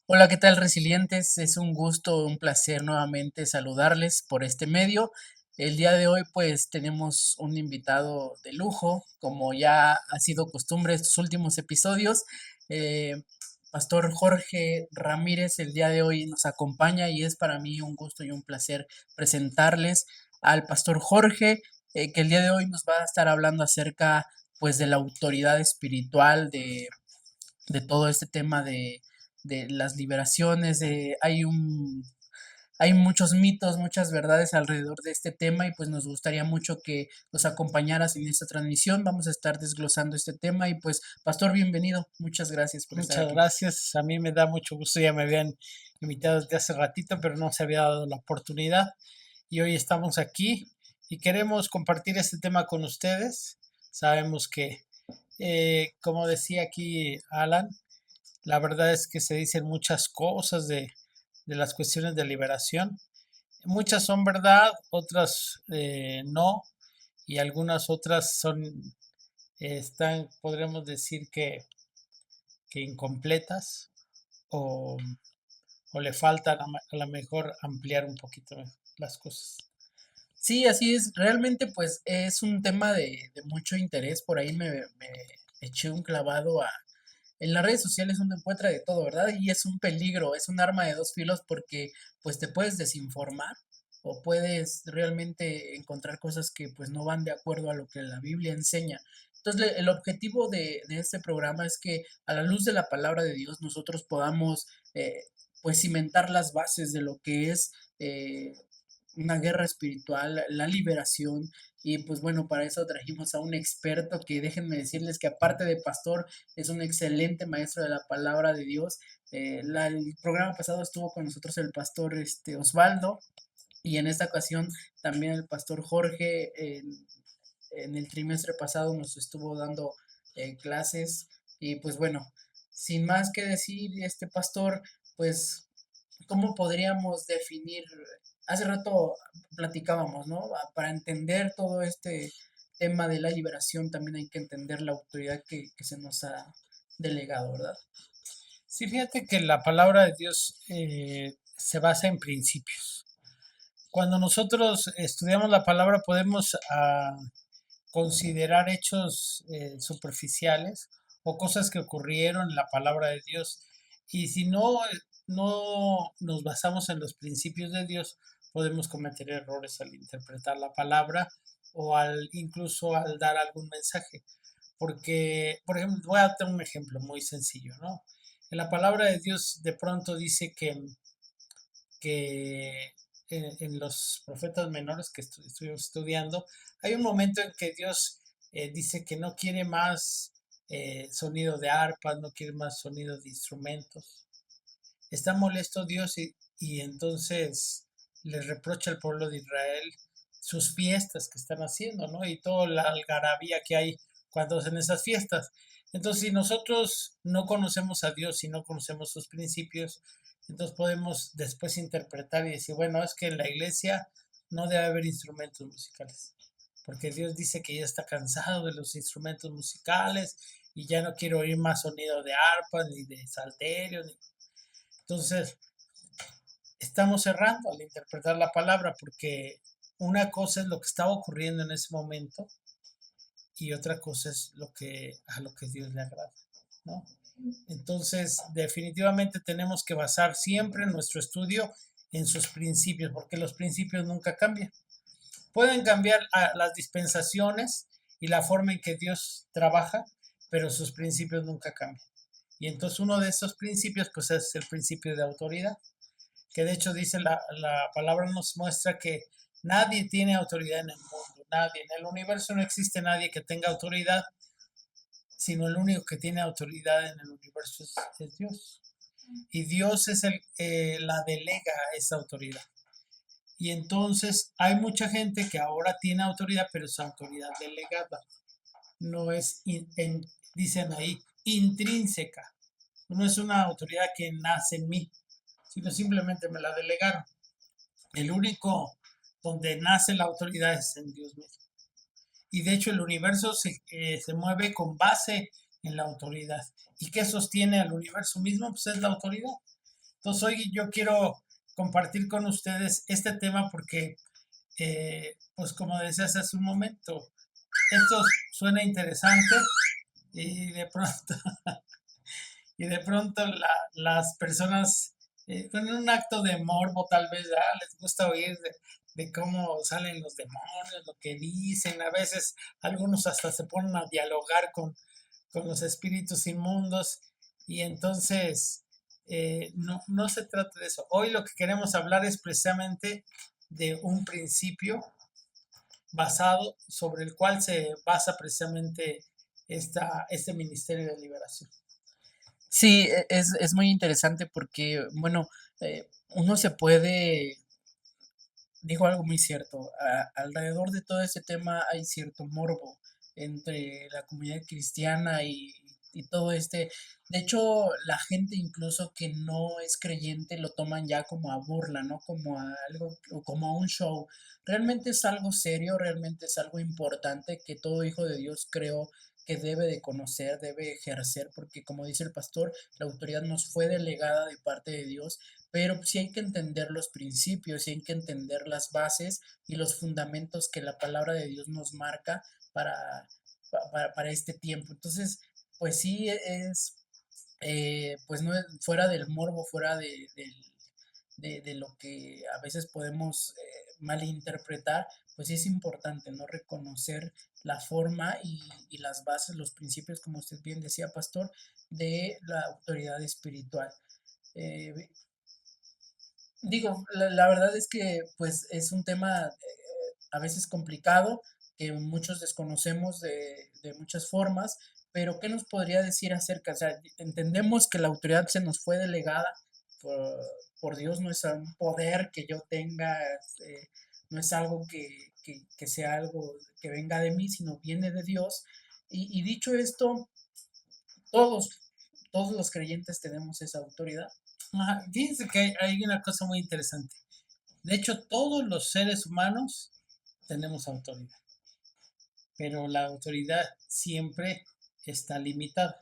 Hola, ¿qué tal, resilientes? Es un gusto, un placer nuevamente saludarles por este medio. El día de hoy, pues, tenemos un invitado de lujo, como ya ha sido costumbre estos últimos episodios. eh, Pastor Jorge Ramírez, el día de hoy nos acompaña y es para mí un gusto y un placer presentarles al Pastor Jorge, que el día de hoy nos va a estar hablando acerca, pues, de la autoridad espiritual, de todo este tema de las liberaciones, hay muchos mitos, muchas verdades alrededor de este tema y pues nos gustaría mucho que nos acompañaras en esta transmisión. Vamos a estar desglosando este tema y pues, Pastor, bienvenido. Muchas gracias por estar Muchas aquí. gracias. A mí me da mucho gusto. Ya me habían invitado desde hace ratito, pero no se había dado la oportunidad. Y hoy estamos aquí y queremos compartir este tema con ustedes. Sabemos que, como decía aquí Alan, la verdad es que se dicen muchas cosas de las cuestiones de liberación. Muchas son verdad, otras no, y algunas otras podríamos decir que incompletas o, o le falta a lo mejor ampliar un poquito las cosas. Sí, así es. Realmente, pues, es un tema de mucho interés. Por ahí me eché un clavado en las redes sociales uno encuentra de todo, ¿verdad? Y es un peligro, es un arma de dos filos porque pues te puedes desinformar o puedes realmente encontrar cosas que pues no van de acuerdo a lo que la Biblia enseña. Entonces, el objetivo de este programa es que a la luz de la palabra de Dios nosotros podamos pues cimentar las bases de lo que es una guerra espiritual, la liberación. Y pues bueno, para eso trajimos a un experto que déjenme decirles que aparte de pastor, es un excelente maestro de la palabra de Dios. El programa pasado estuvo con nosotros el pastor Osvaldo y en esta ocasión también el pastor Jorge en el trimestre pasado nos estuvo dando clases y pues bueno, sin más que decir, este pastor, pues, ¿cómo podríamos definir? Hace rato platicábamos, ¿no? Para entender todo este tema de la liberación también hay que entender la autoridad que se nos ha delegado, ¿verdad? Sí, fíjate que la palabra de Dios se basa en principios. Cuando nosotros estudiamos la palabra podemos considerar hechos superficiales o cosas que ocurrieron en la palabra de Dios. Y si no nos basamos en los principios de Dios, podemos cometer errores al interpretar la palabra o incluso al dar algún mensaje. Porque, por ejemplo, voy a dar un ejemplo muy sencillo, ¿no? En la palabra de Dios de pronto dice que en los profetas menores que estuvimos estudiando, hay un momento en que Dios dice que no quiere más sonido de arpas, no quiere más sonido de instrumentos. Está molesto Dios y entonces le reprocha al pueblo de Israel sus fiestas que están haciendo, ¿no? Y toda la algarabía que hay cuando hacen esas fiestas. Entonces, si nosotros no conocemos a Dios y no conocemos sus principios, entonces podemos después interpretar y decir, bueno, es que en la iglesia no debe haber instrumentos musicales, porque Dios dice que ya está cansado de los instrumentos musicales y ya no quiere oír más sonido de arpas, ni de salterios. Entonces, estamos errando al interpretar la palabra, porque una cosa es lo que estaba ocurriendo en ese momento y otra cosa es a lo que Dios le agrada, ¿no? Entonces, definitivamente tenemos que basar siempre nuestro estudio en sus principios, porque los principios nunca cambian. Pueden cambiar las dispensaciones y la forma en que Dios trabaja, pero sus principios nunca cambian. Y entonces uno de esos principios, pues es el principio de autoridad, que de hecho dice la palabra nos muestra que nadie tiene autoridad en el mundo, nadie, en el universo no existe nadie que tenga autoridad, sino el único que tiene autoridad en el universo es Dios. Y Dios es la delega esa autoridad. Y entonces hay mucha gente que ahora tiene autoridad, pero es autoridad delegada. No es, dicen ahí, intrínseca. No es una autoridad que nace en mí, sino simplemente me la delegaron. El único donde nace la autoridad es en Dios mismo. Y de hecho el universo se mueve con base en la autoridad. ¿Y qué sostiene al universo mismo? Pues es la autoridad. Entonces hoy yo quiero compartir con ustedes este tema porque, pues como decías hace un momento, esto suena interesante y de pronto, las personas, con un acto de morbo tal vez, les gusta oír de cómo salen los demonios, lo que dicen. A veces algunos hasta se ponen a dialogar con los espíritus inmundos y entonces no se trata de eso. Hoy lo que queremos hablar es precisamente de un principio basado sobre el cual se basa precisamente este ministerio de liberación. Sí, es muy interesante porque, bueno, uno se puede, dijo algo muy cierto, alrededor de todo ese tema hay cierto morbo entre la comunidad cristiana y todo este, de hecho, la gente incluso que no es creyente lo toman ya como a burla, ¿no? Como a algo, o como a un show. Realmente es algo serio, realmente es algo importante que todo hijo de Dios creo que debe de conocer, debe ejercer, porque como dice el pastor, la autoridad nos fue delegada de parte de Dios, pero sí hay que entender los principios, sí hay que entender las bases y los fundamentos que la palabra de Dios nos marca para, para este tiempo. Entonces, pues sí pues no es fuera del morbo, fuera de lo que a veces podemos malinterpretar, pues sí es importante, ¿no? Reconocer la forma y las bases, los principios, como usted bien decía, pastor, de la autoridad espiritual. Eh, Digo, la verdad es que pues es un tema a veces complicado, que muchos desconocemos de muchas formas, pero ¿qué nos podría decir acerca? O sea, entendemos que la autoridad se nos fue delegada por, por Dios, no es un poder que yo tenga, no es algo que sea algo que venga de mí, sino viene de Dios. Y dicho esto, todos, todos los creyentes tenemos esa autoridad. Ajá, fíjense que hay una cosa muy interesante. De hecho, todos los seres humanos tenemos autoridad, pero la autoridad siempre está limitada.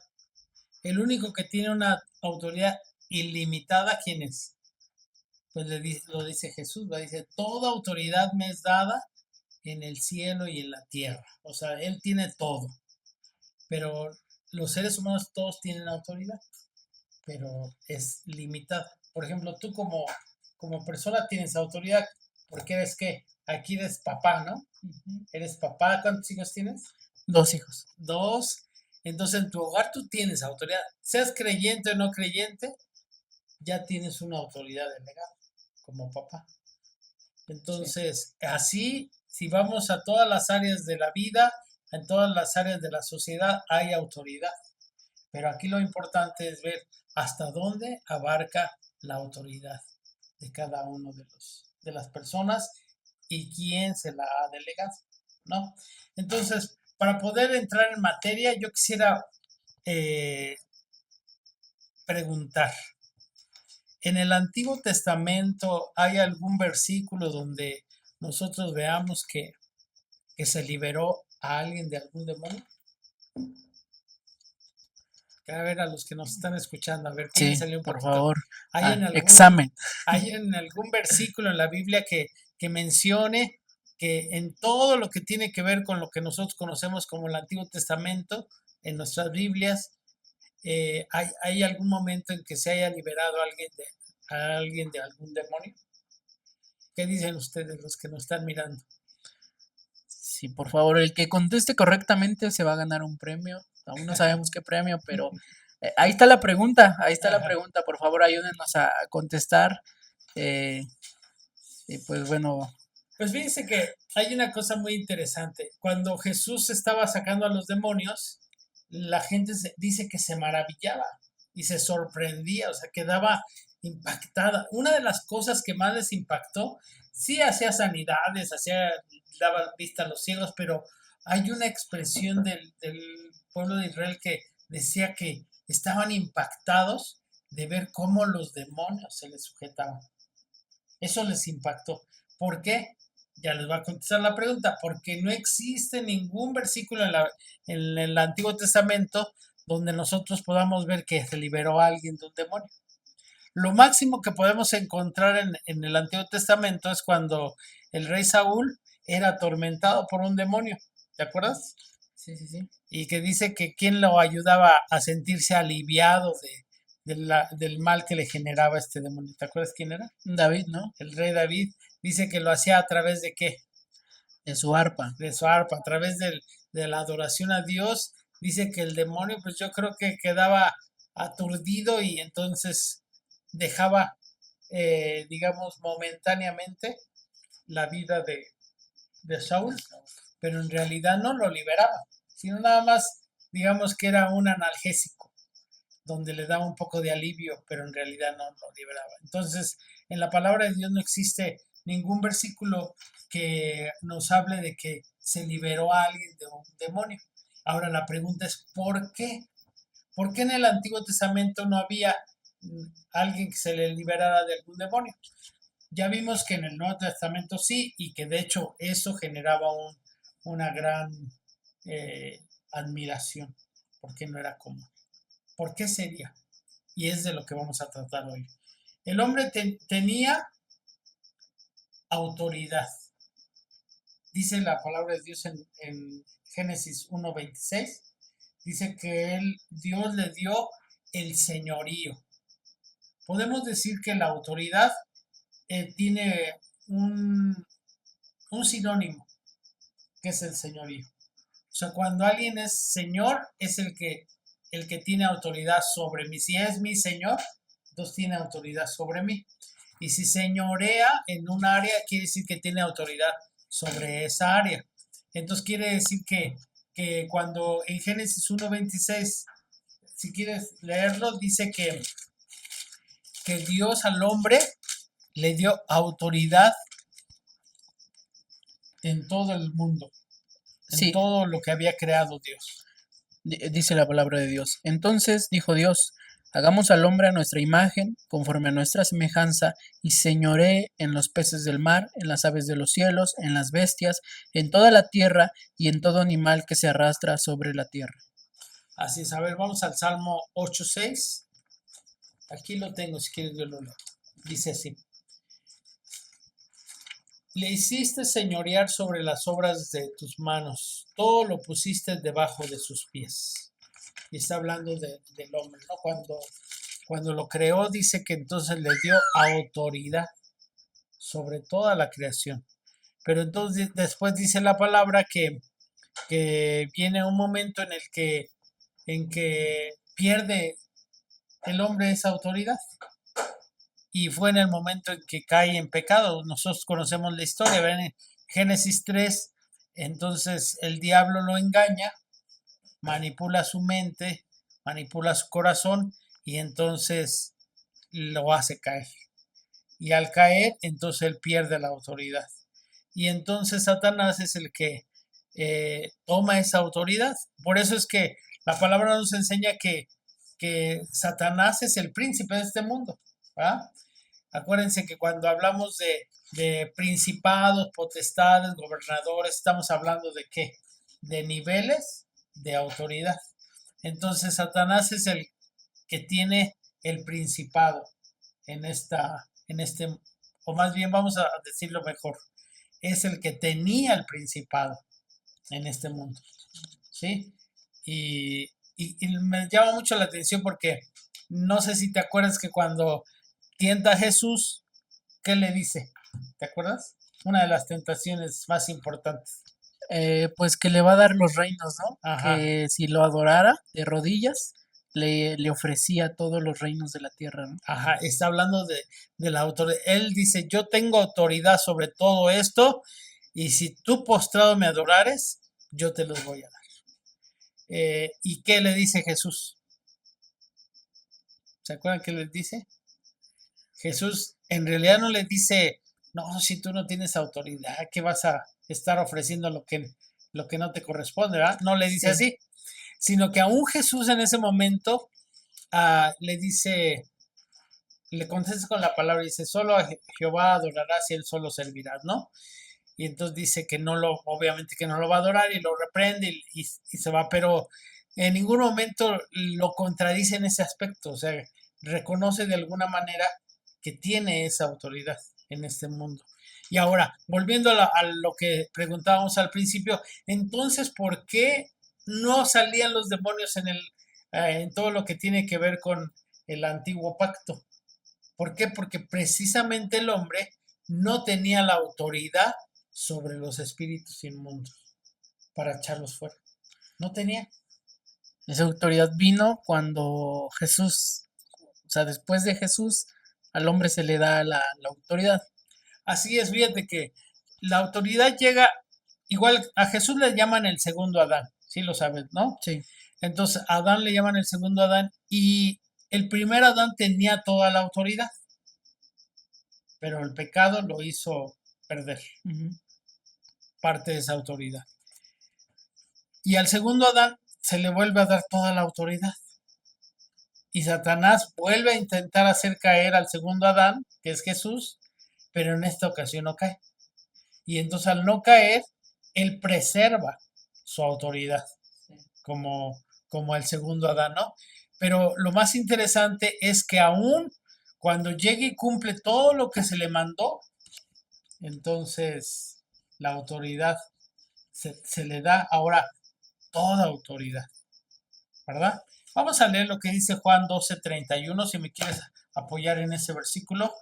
El único que tiene una autoridad ilimitada, ¿quién es? Pues lo dice Jesús, lo dice, toda autoridad me es dada en el cielo y en la tierra. O sea, Él tiene todo, pero los seres humanos todos tienen autoridad, pero es limitada. Por ejemplo, tú como persona tienes autoridad porque eres qué, aquí eres papá, ¿no? Ujú. Eres papá, ¿cuántos hijos tienes? Dos hijos. Dos. Entonces en tu hogar tú tienes autoridad. Seas creyente o no creyente, ya tienes una autoridad delegada como papá. Sí. Entonces, así, si vamos a todas las áreas de la vida, en todas las áreas de la sociedad, hay autoridad. Pero aquí lo importante es ver hasta dónde abarca la autoridad de cada uno de las personas y quién se la ha delegado, ¿no? Entonces, para poder entrar en materia, yo quisiera eh, preguntar, ¿en el Antiguo Testamento hay algún versículo donde nosotros veamos que se liberó a alguien de algún demonio? A ver, a los que nos están escuchando, a ver, Sí, piénsenle un por poquito. favor. ¿Hay Ah, en algún, examen. hay en algún versículo en la Biblia que mencione que en todo lo que tiene que ver con lo que nosotros conocemos como el Antiguo Testamento, en nuestras Biblias, hay algún momento en que se haya liberado a alguien de algún demonio? ¿Qué dicen ustedes los que nos están mirando? Sí, por favor, el que conteste correctamente se va a ganar un premio. Aún no sabemos qué premio, pero ahí está la pregunta, ahí está la Ajá. pregunta. Por favor, ayúdenos a contestar. eh, y pues bueno, Pues fíjense que hay una cosa muy interesante. Cuando Jesús estaba sacando a los demonios, la gente dice que se maravillaba y se sorprendía, o sea, quedaba impactada. Una de las cosas que más les impactó, sí hacía sanidades, daba vista a los ciegos, pero hay una expresión del pueblo de Israel que decía que estaban impactados de ver cómo los demonios se les sujetaban. Eso les impactó. ¿Por qué? Ya les va a contestar la pregunta. Porque no existe ningún versículo en el Antiguo Testamento donde nosotros podamos ver que se liberó a alguien de un demonio. Lo máximo que podemos encontrar en el Antiguo Testamento es cuando el rey Saúl era atormentado por un demonio, ¿te acuerdas? Sí, sí, sí. Y que dice que quien lo ayudaba a sentirse aliviado del mal que le generaba este demonio. ¿Te acuerdas quién era? David, ¿no? El rey David. Dice que lo hacía a través de qué? De su arpa. De su arpa, a través de la adoración a Dios. Dice que el demonio, pues yo creo que quedaba aturdido y entonces dejaba, digamos, momentáneamente la vida de Saúl, pero en realidad no lo liberaba, sino nada más, digamos que era un analgésico, donde le daba un poco de alivio, pero en realidad no lo liberaba. Entonces, en la palabra de Dios no existe ningún versículo que nos hable de que se liberó a alguien de un demonio. Ahora la pregunta es, ¿por qué? ¿Por qué en el Antiguo Testamento no había alguien que se le liberara de algún demonio? Ya vimos que en el Nuevo Testamento sí, y que de hecho eso generaba una gran admiración, porque no era común. ¿Por qué sería? Y es de lo que vamos a tratar hoy. El hombre tenía autoridad. Dice la palabra de Dios en Génesis 1:26, dice que Dios le dio el señorío. Podemos decir que la autoridad tiene un sinónimo, que es el señorío. O sea, cuando alguien es señor, es el que tiene autoridad sobre mí. Si es mi señor, entonces tiene autoridad sobre mí. Y si señorea en un área, quiere decir que tiene autoridad sobre esa área. Entonces quiere decir que cuando en Génesis 1:26, si quieres leerlo, dice que Dios al hombre le dio autoridad en todo el mundo, en Sí, todo lo que había creado Dios. dice la palabra de Dios. Entonces dijo Dios, hagamos al hombre a nuestra imagen, conforme a nuestra semejanza, y señoree en los peces del mar, en las aves de los cielos, en las bestias, en toda la tierra y en todo animal que se arrastra sobre la tierra. Así es, a ver, vamos al Salmo 8:6. Aquí lo tengo, si quieres yo lo leo. Dice así. Le hiciste señorear sobre las obras de tus manos, todo lo pusiste debajo de sus pies. Y está hablando del hombre, ¿no? Cuando lo creó, dice que entonces le dio autoridad sobre toda la creación. Pero entonces después dice la palabra que viene un momento en que pierde el hombre esa autoridad. Y fue en el momento en que cae en pecado. Nosotros conocemos la historia, ven en Génesis 3, entonces el diablo lo engaña, manipula su mente, manipula su corazón y entonces lo hace caer. Y al caer, entonces él pierde la autoridad. Y entonces Satanás es el que toma esa autoridad. Por eso es que la palabra nos enseña que Satanás es el príncipe de este mundo, ¿verdad? Acuérdense que cuando hablamos de principados, potestades, gobernadores, estamos hablando de qué? De niveles de autoridad. Entonces Satanás es el que tiene el principado en este, o más bien vamos a decirlo mejor, es el que tenía el principado en este mundo, ¿sí? Y me llama mucho la atención porque no sé si te acuerdas que cuando tienta a Jesús, ¿qué le dice? ¿Te acuerdas? Una de las tentaciones más importantes. Pues que le va a dar los reinos, ¿no? Ajá, Que si lo adorara de rodillas, le ofrecía todos los reinos de la tierra, ¿no? ajá, está hablando de la autoridad. Él dice, yo tengo autoridad sobre todo esto y si tú postrado me adorares, yo te los voy a dar. ¿Y qué le dice Jesús? ¿Se acuerdan qué les dice? Jesús en realidad no le dice, no, si tú no tienes autoridad, ¿qué vas a estar ofreciendo lo que no te corresponde, ¿verdad? No le dice Sí, así, sino que aún Jesús en ese momento le dice, le contesta con la palabra, dice, solo a Jehová adorarás y él solo servirás, ¿no? Y entonces dice que obviamente que no lo va a adorar y lo reprende y se va, pero en ningún momento lo contradice en ese aspecto, o sea, reconoce de alguna manera que tiene esa autoridad en este mundo. Y ahora, volviendo a lo que preguntábamos al principio, entonces, ¿por qué no salían los demonios en todo lo que tiene que ver con el antiguo pacto? ¿Por qué? Porque precisamente el hombre no tenía la autoridad sobre los espíritus inmundos para echarlos fuera. No tenía. Esa autoridad vino cuando Jesús, o sea, después de Jesús, al hombre se le da la autoridad. Así es, fíjate que la autoridad llega, igual a Jesús le llaman el segundo Adán, sí lo sabes, ¿no? Sí. Entonces a Adán le llaman el segundo Adán y el primer Adán tenía toda la autoridad, pero el pecado lo hizo perder Ujú. parte de esa autoridad. Y al segundo Adán se le vuelve a dar toda la autoridad. Y Satanás vuelve a intentar hacer caer al segundo Adán, que es Jesús, pero en esta ocasión no cae. Y entonces al no caer, él preserva su autoridad como el segundo Adán, ¿no? Pero lo más interesante es que aún cuando llegue y cumple todo lo que se le mandó, entonces la autoridad se le da ahora toda autoridad, ¿verdad? Vamos a leer lo que dice Juan 12:31, si me quieres apoyar en ese versículo.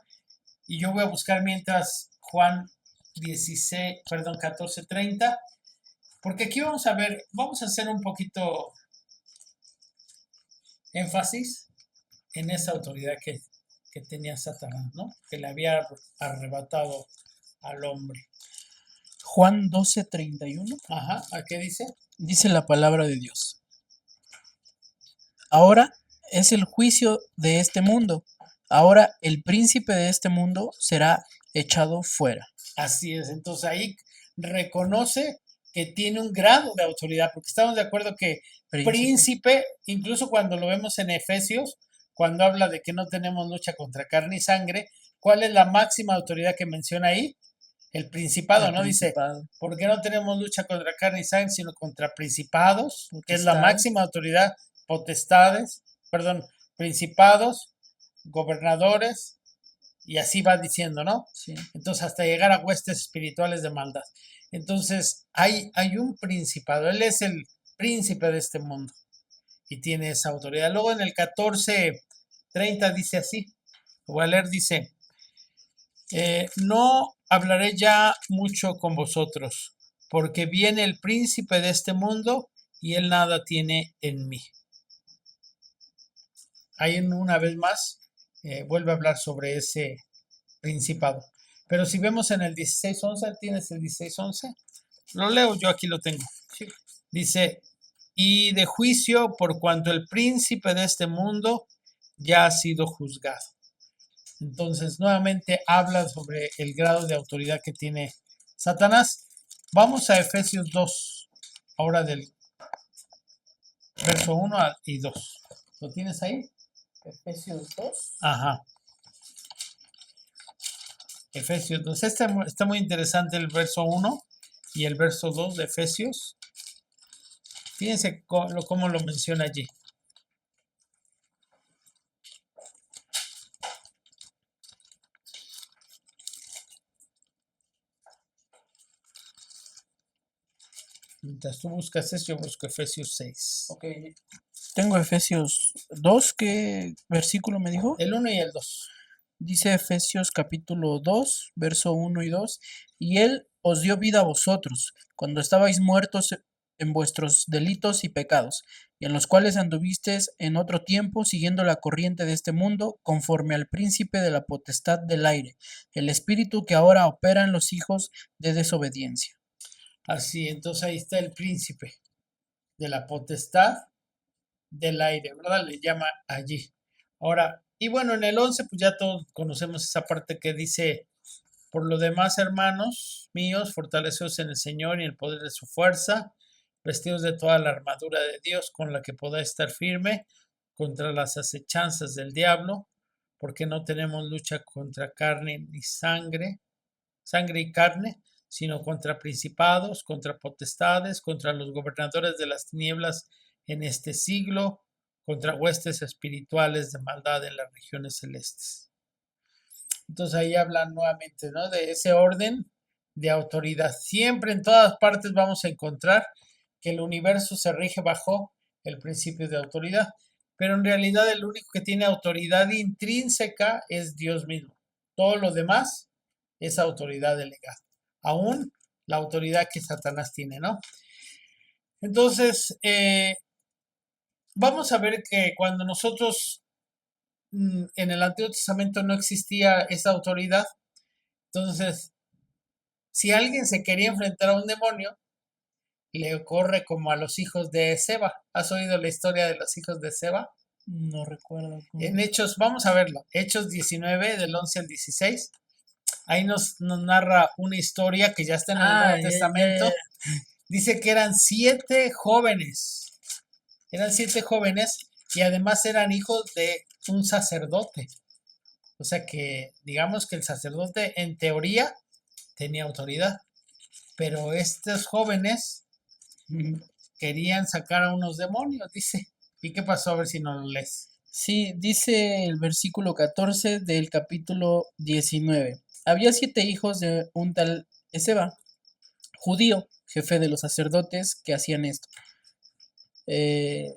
Y yo voy a buscar mientras Juan 14:30, porque aquí vamos a ver, vamos a hacer un poquito énfasis en esa autoridad que tenía Satanás, ¿no? Que le había arrebatado al hombre. Juan 12:31 Ajá, ¿a qué dice? dice la palabra de Dios. Ahora es el juicio de este mundo. Ahora el príncipe de este mundo será echado fuera. Así es, entonces ahí reconoce que tiene un grado de autoridad, porque estamos de acuerdo que príncipe, incluso cuando lo vemos en Efesios, cuando habla de que no tenemos lucha contra carne y sangre, ¿cuál es la máxima autoridad que menciona ahí? El principado, ¿no? Dice, ¿por qué no tenemos lucha contra carne y sangre, sino contra principados, que es la máxima autoridad, potestades, perdón, principados, gobernadores, y así va diciendo, ¿no? Sí. Entonces, hasta llegar a huestes espirituales de maldad. Entonces, hay un principado, él es el príncipe de este mundo y tiene esa autoridad. Luego en el 14:30 dice así, lo voy a leer, dice, no hablaré ya mucho con vosotros, porque viene el príncipe de este mundo y él nada tiene en mí. Ahí una vez más vuelve a hablar sobre ese principado. Pero si vemos en el 16:11, ¿tienes el 16:11? Lo leo, yo aquí lo tengo. Sí. Dice, y de juicio por cuanto el príncipe de este mundo ya ha sido juzgado. Entonces, nuevamente habla sobre el grado de autoridad que tiene Satanás. Vamos a Efesios 2, ahora del verso 1 y 2. ¿Lo tienes ahí? Efesios 2. Ajá. Efesios 2. Está muy interesante el verso 1 y el verso 2 de Efesios. Fíjense cómo lo menciona allí. Mientras tú buscas eso, yo busco Efesios 6. Ok. Tengo Efesios 2. ¿Qué versículo me dijo? El 1 y el 2. Dice Efesios capítulo 2, verso 1 y 2. Y Él os dio vida a vosotros, cuando estabais muertos en vuestros delitos y pecados, y en los cuales anduvisteis en otro tiempo, siguiendo la corriente de este mundo, conforme al príncipe de la potestad del aire, el espíritu que ahora opera en los hijos de desobediencia. Así, entonces ahí está el príncipe de la potestad del aire, ¿verdad? Le llama allí. Ahora, y bueno, en el 11, pues ya todos conocemos esa parte que dice, por lo demás, hermanos míos, fortaleceos en el Señor y en el poder de su fuerza, vestidos de toda la armadura de Dios con la que podáis estar firme contra las acechanzas del diablo, porque no tenemos lucha contra carne ni sangre y carne, sino contra principados, contra potestades, contra los gobernadores de las tinieblas en este siglo, contra huestes espirituales de maldad en las regiones celestes. Entonces ahí hablan nuevamente, ¿no? De ese orden de autoridad. Siempre en todas partes vamos a encontrar que el universo se rige bajo el principio de autoridad, pero en realidad el único que tiene autoridad intrínseca es Dios mismo. Todo lo demás es autoridad delegada, aún la autoridad que Satanás tiene, ¿no? Entonces, vamos a ver que cuando nosotros en el Antiguo Testamento no existía esa autoridad, entonces, si alguien se quería enfrentar a un demonio, le ocurre como a los hijos de Seba. ¿Has oído la historia de los hijos de Seba? No recuerdo En cómo. Hechos, vamos a verlo, Hechos 19, del 11 al 16. Ahí nos narra una historia que ya está en el Ah, Nuevo Testamento. Dice que eran 7 jóvenes y además eran hijos de un sacerdote. O sea que digamos que el sacerdote en teoría tenía autoridad, pero estos jóvenes querían sacar a unos demonios, dice. ¿Y qué pasó? A ver si no lo lees. Sí, dice el versículo 14 del capítulo 19. Había 7 hijos de un tal Eseba, judío, jefe de los sacerdotes que hacían esto. Eh,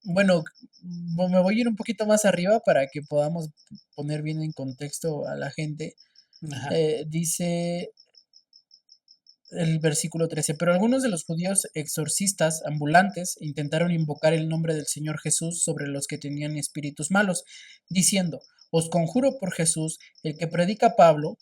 bueno, me voy a ir un poquito más arriba para que podamos poner bien en contexto a la gente. Ajá. Dice el versículo 13, pero algunos de los judíos exorcistas ambulantes intentaron invocar el nombre del Señor Jesús sobre los que tenían espíritus malos, diciendo, os conjuro por Jesús, el que predica Pablo,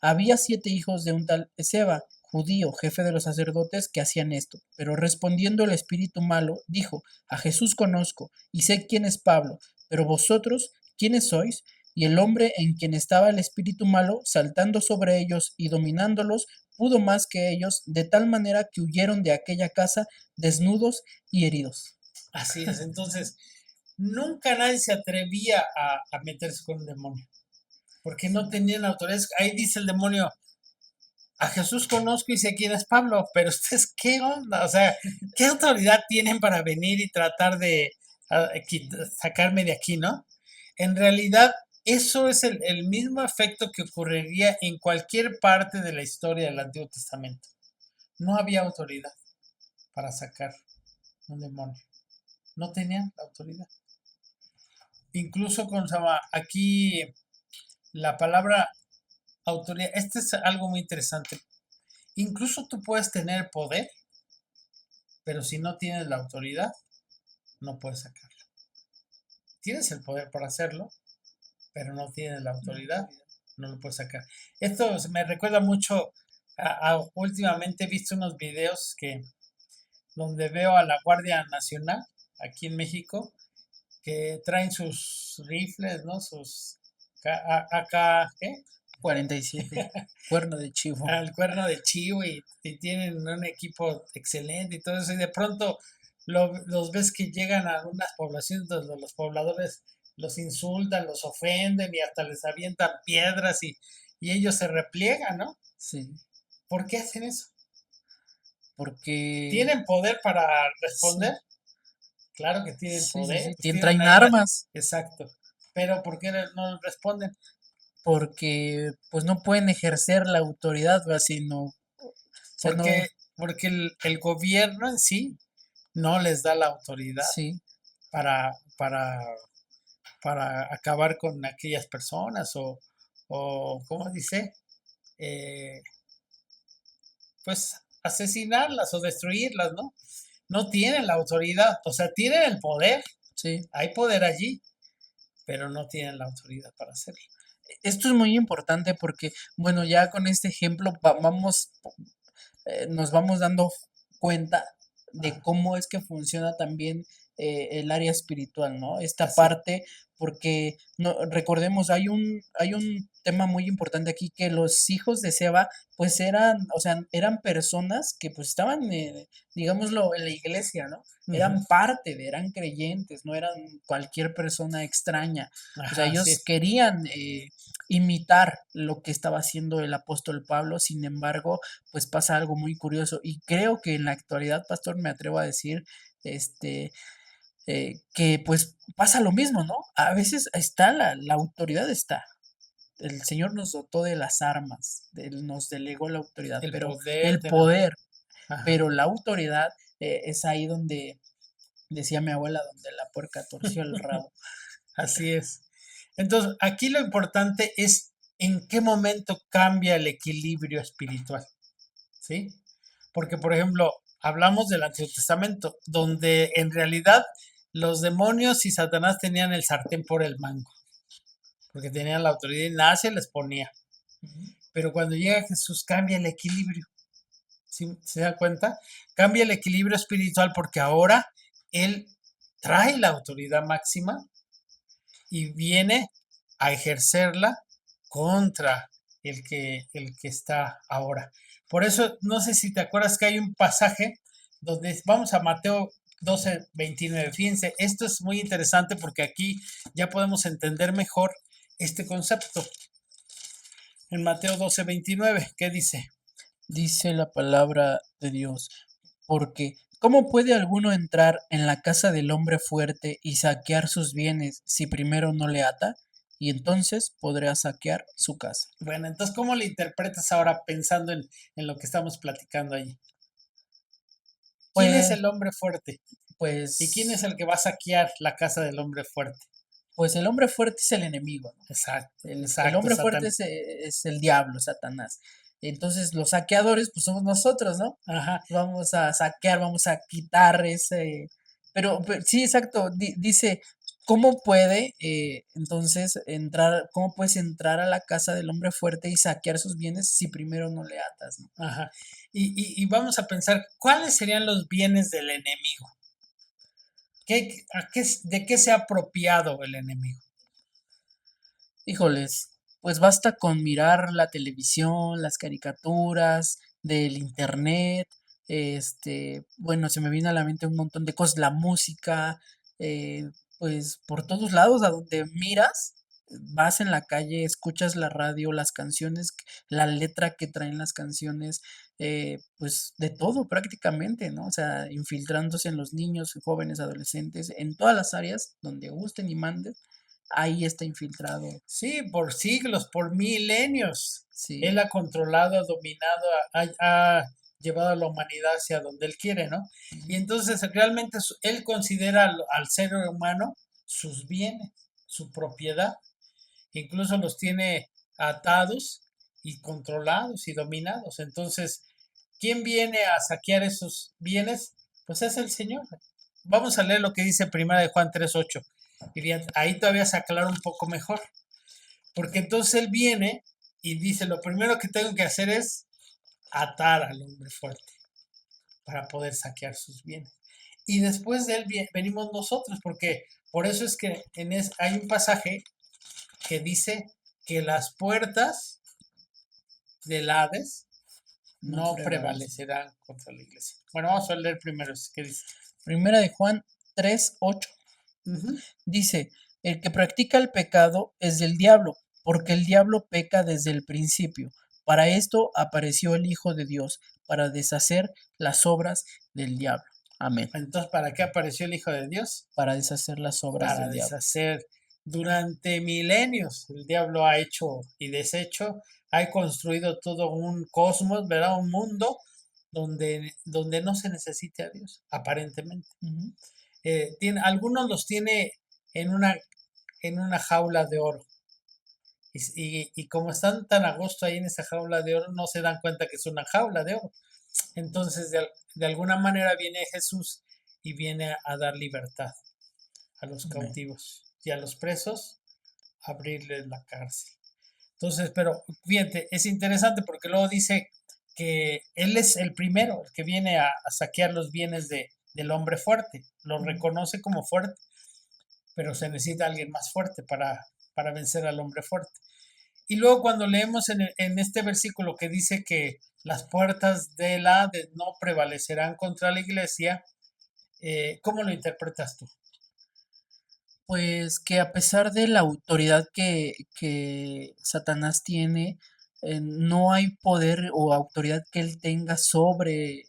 había 7 hijos de un tal Eseba, judío, jefe de los sacerdotes, que hacían esto. Pero respondiendo el espíritu malo, dijo, a Jesús conozco, y sé quién es Pablo, pero vosotros, ¿quiénes sois? Y el hombre en quien estaba el espíritu malo, saltando sobre ellos y dominándolos, pudo más que ellos, de tal manera que huyeron de aquella casa desnudos y heridos. Así es. Entonces, nunca nadie se atrevía a meterse con un demonio, porque no tenían autoridad. Ahí dice el demonio, a Jesús conozco y sé quién es Pablo, pero ustedes, ¿qué onda? O sea, ¿qué autoridad tienen para venir y tratar de sacarme de aquí, no? En realidad, eso es el mismo efecto que ocurriría en cualquier parte de la historia del Antiguo Testamento. No había autoridad para sacar un demonio. No tenían la autoridad. Incluso con aquí la palabra autoridad, este es algo muy interesante. Incluso tú puedes tener poder, pero si no tienes la autoridad, no puedes sacarlo. Tienes el poder para hacerlo, pero no tienes la autoridad, no lo puedes sacar. Esto me recuerda mucho últimamente he visto unos videos donde veo a la Guardia Nacional aquí en México que traen sus rifles, ¿no? Sus AK, ¿qué? 47, cuerno de chivo. Al cuerno de chivo y tienen un equipo excelente y todo eso, y de pronto los ves que llegan a unas poblaciones donde los pobladores los insultan, los ofenden y hasta les avientan piedras y ellos se repliegan, ¿no? Sí, ¿Por qué hacen eso? porque ¿Tienen poder para sí, responder? Claro que tienen sí, sí, poder, sí, pues tienen traen ahí la... armas Exacto. Pero ¿por qué no responden? porque pues no pueden ejercer la autoridad, ¿va? Sino, o sea, no, Porque el gobierno en sí no les da la autoridad sí, para, para, para acabar con aquellas personas o ¿cómo dice? Eh, pues asesinarlas o destruirlas, ¿no? No tienen la autoridad, o sea, tienen el poder, sí. hay poder allí, pero no tienen la autoridad para hacerlo. Esto es muy importante porque, bueno, ya con este ejemplo nos vamos dando cuenta de Ajá, cómo es que funciona también el área espiritual, ¿no? Esta así es. parte, porque no, recordemos, hay un tema muy importante aquí, que los hijos de Seba, pues eran, o sea, eran personas que pues estaban, digámoslo, en la iglesia, ¿no? Ujú. Eran parte eran creyentes, no eran cualquier persona extraña. O sea, Ajá, así ellos es. querían imitar lo que estaba haciendo el apóstol Pablo, sin embargo, pues pasa algo muy curioso y creo que en la actualidad, pastor, me atrevo a decir, este, que pues pasa lo mismo, ¿no? A veces está la autoridad está. El Señor nos dotó de las armas, nos delegó la autoridad, El pero poder el tenemos. poder, Ajá, pero la autoridad es ahí donde, decía mi abuela, donde la puerca torció el rabo. así es. Entonces, aquí lo importante es en qué momento cambia el equilibrio espiritual, ¿sí? Porque, por ejemplo, hablamos del Antiguo Testamento, donde en realidad los demonios y Satanás tenían el sartén por el mango, porque tenían la autoridad y nada se les ponía. Ujú. Pero cuando llega Jesús cambia el equilibrio, ¿sí? ¿Se da cuenta? Cambia el equilibrio espiritual porque ahora Él trae la autoridad máxima y viene a ejercerla contra el que está ahora. Por eso, no sé si te acuerdas que hay un pasaje donde vamos a Mateo 12:29. Fíjense, esto es muy interesante porque aquí ya podemos entender mejor este concepto. En Mateo 12:29, ¿qué dice? Dice la palabra de Dios, porque ¿cómo puede alguno entrar en la casa del hombre fuerte y saquear sus bienes si primero no le ata? Y entonces podrá saquear su casa. Bueno, entonces, ¿cómo le interpretas ahora pensando en lo que estamos platicando allí? ¿Quién es Pues, el hombre fuerte? ¿Y quién es pues, el que va a saquear la casa del hombre fuerte? pues el hombre fuerte es el enemigo, ¿no? Exacto, El exacto, hombre fuerte Satán. es el diablo, Satanás. Entonces los saqueadores, pues somos nosotros, ¿no? Ajá. Vamos a saquear, vamos a quitar ese... Pero sí, exacto, dice, ¿cómo puede entonces entrar, cómo puedes entrar a la casa del hombre fuerte y saquear sus bienes si primero no le atas, ¿no? Ajá. Y vamos a pensar, ¿cuáles serían los bienes del enemigo? ¿De qué se ha apropiado el enemigo? Híjoles, pues basta con mirar la televisión, las caricaturas, del internet, bueno, se me viene a la mente un montón de cosas, la música, pues por todos lados, a donde miras, vas en la calle, escuchas la radio, las canciones, la letra que traen las canciones, pues de todo prácticamente, ¿no? O sea, infiltrándose en los niños, jóvenes, adolescentes, en todas las áreas donde gusten y manden ahí está infiltrado, Sí, por siglos, por milenios. sí. Él ha controlado, ha dominado, ha llevado a la humanidad hacia donde él quiere, ¿no? Y Ujú. entonces realmente él considera al ser humano sus bienes, su propiedad. Incluso los tiene atados y controlados y dominados. Entonces, ¿quién viene a saquear esos bienes? Pues es el Señor. Vamos a leer lo que dice Primera de Juan 3:8. Y bien, ahí todavía se aclara un poco mejor. Porque entonces él viene y dice, lo primero que tengo que hacer es atar al hombre fuerte para poder saquear sus bienes. Y después de él venimos nosotros, porque por eso es que hay un pasaje que dice que las puertas del Hades No no prevalece. prevalecerán contra la iglesia. Bueno, vamos a leer primero, ¿qué dice? Primera de Juan 3:8 Ujú. dice, el que practica el pecado es del diablo, porque el diablo peca desde el principio. Para esto apareció el Hijo de Dios, para deshacer las obras del diablo. Amén. Entonces, ¿para qué apareció el Hijo de Dios? Para deshacer las obras Para del diablo. deshacer. Durante milenios el diablo ha hecho y deshecho, ha construido todo un cosmos, ¿verdad? Un mundo donde no se necesita a Dios, aparentemente. Ujú. Algunos los tiene en una jaula de oro. Y como están tan a gusto ahí en esa jaula de oro, no se dan cuenta que es una jaula de oro. Entonces, de alguna manera viene Jesús y viene a dar libertad a los Amén. cautivos y a los presos, abrirles la cárcel. Entonces, pero fíjate, es interesante porque luego dice que Él es el primero, el que viene a saquear los bienes del hombre fuerte. Lo Ujú. reconoce como fuerte, pero se necesita alguien más fuerte para vencer al hombre fuerte. Y luego cuando leemos en este versículo que dice que las puertas del Hades no prevalecerán contra la iglesia, ¿cómo lo interpretas tú? Pues que a pesar de la autoridad que Satanás tiene, no hay poder o autoridad que él tenga sobre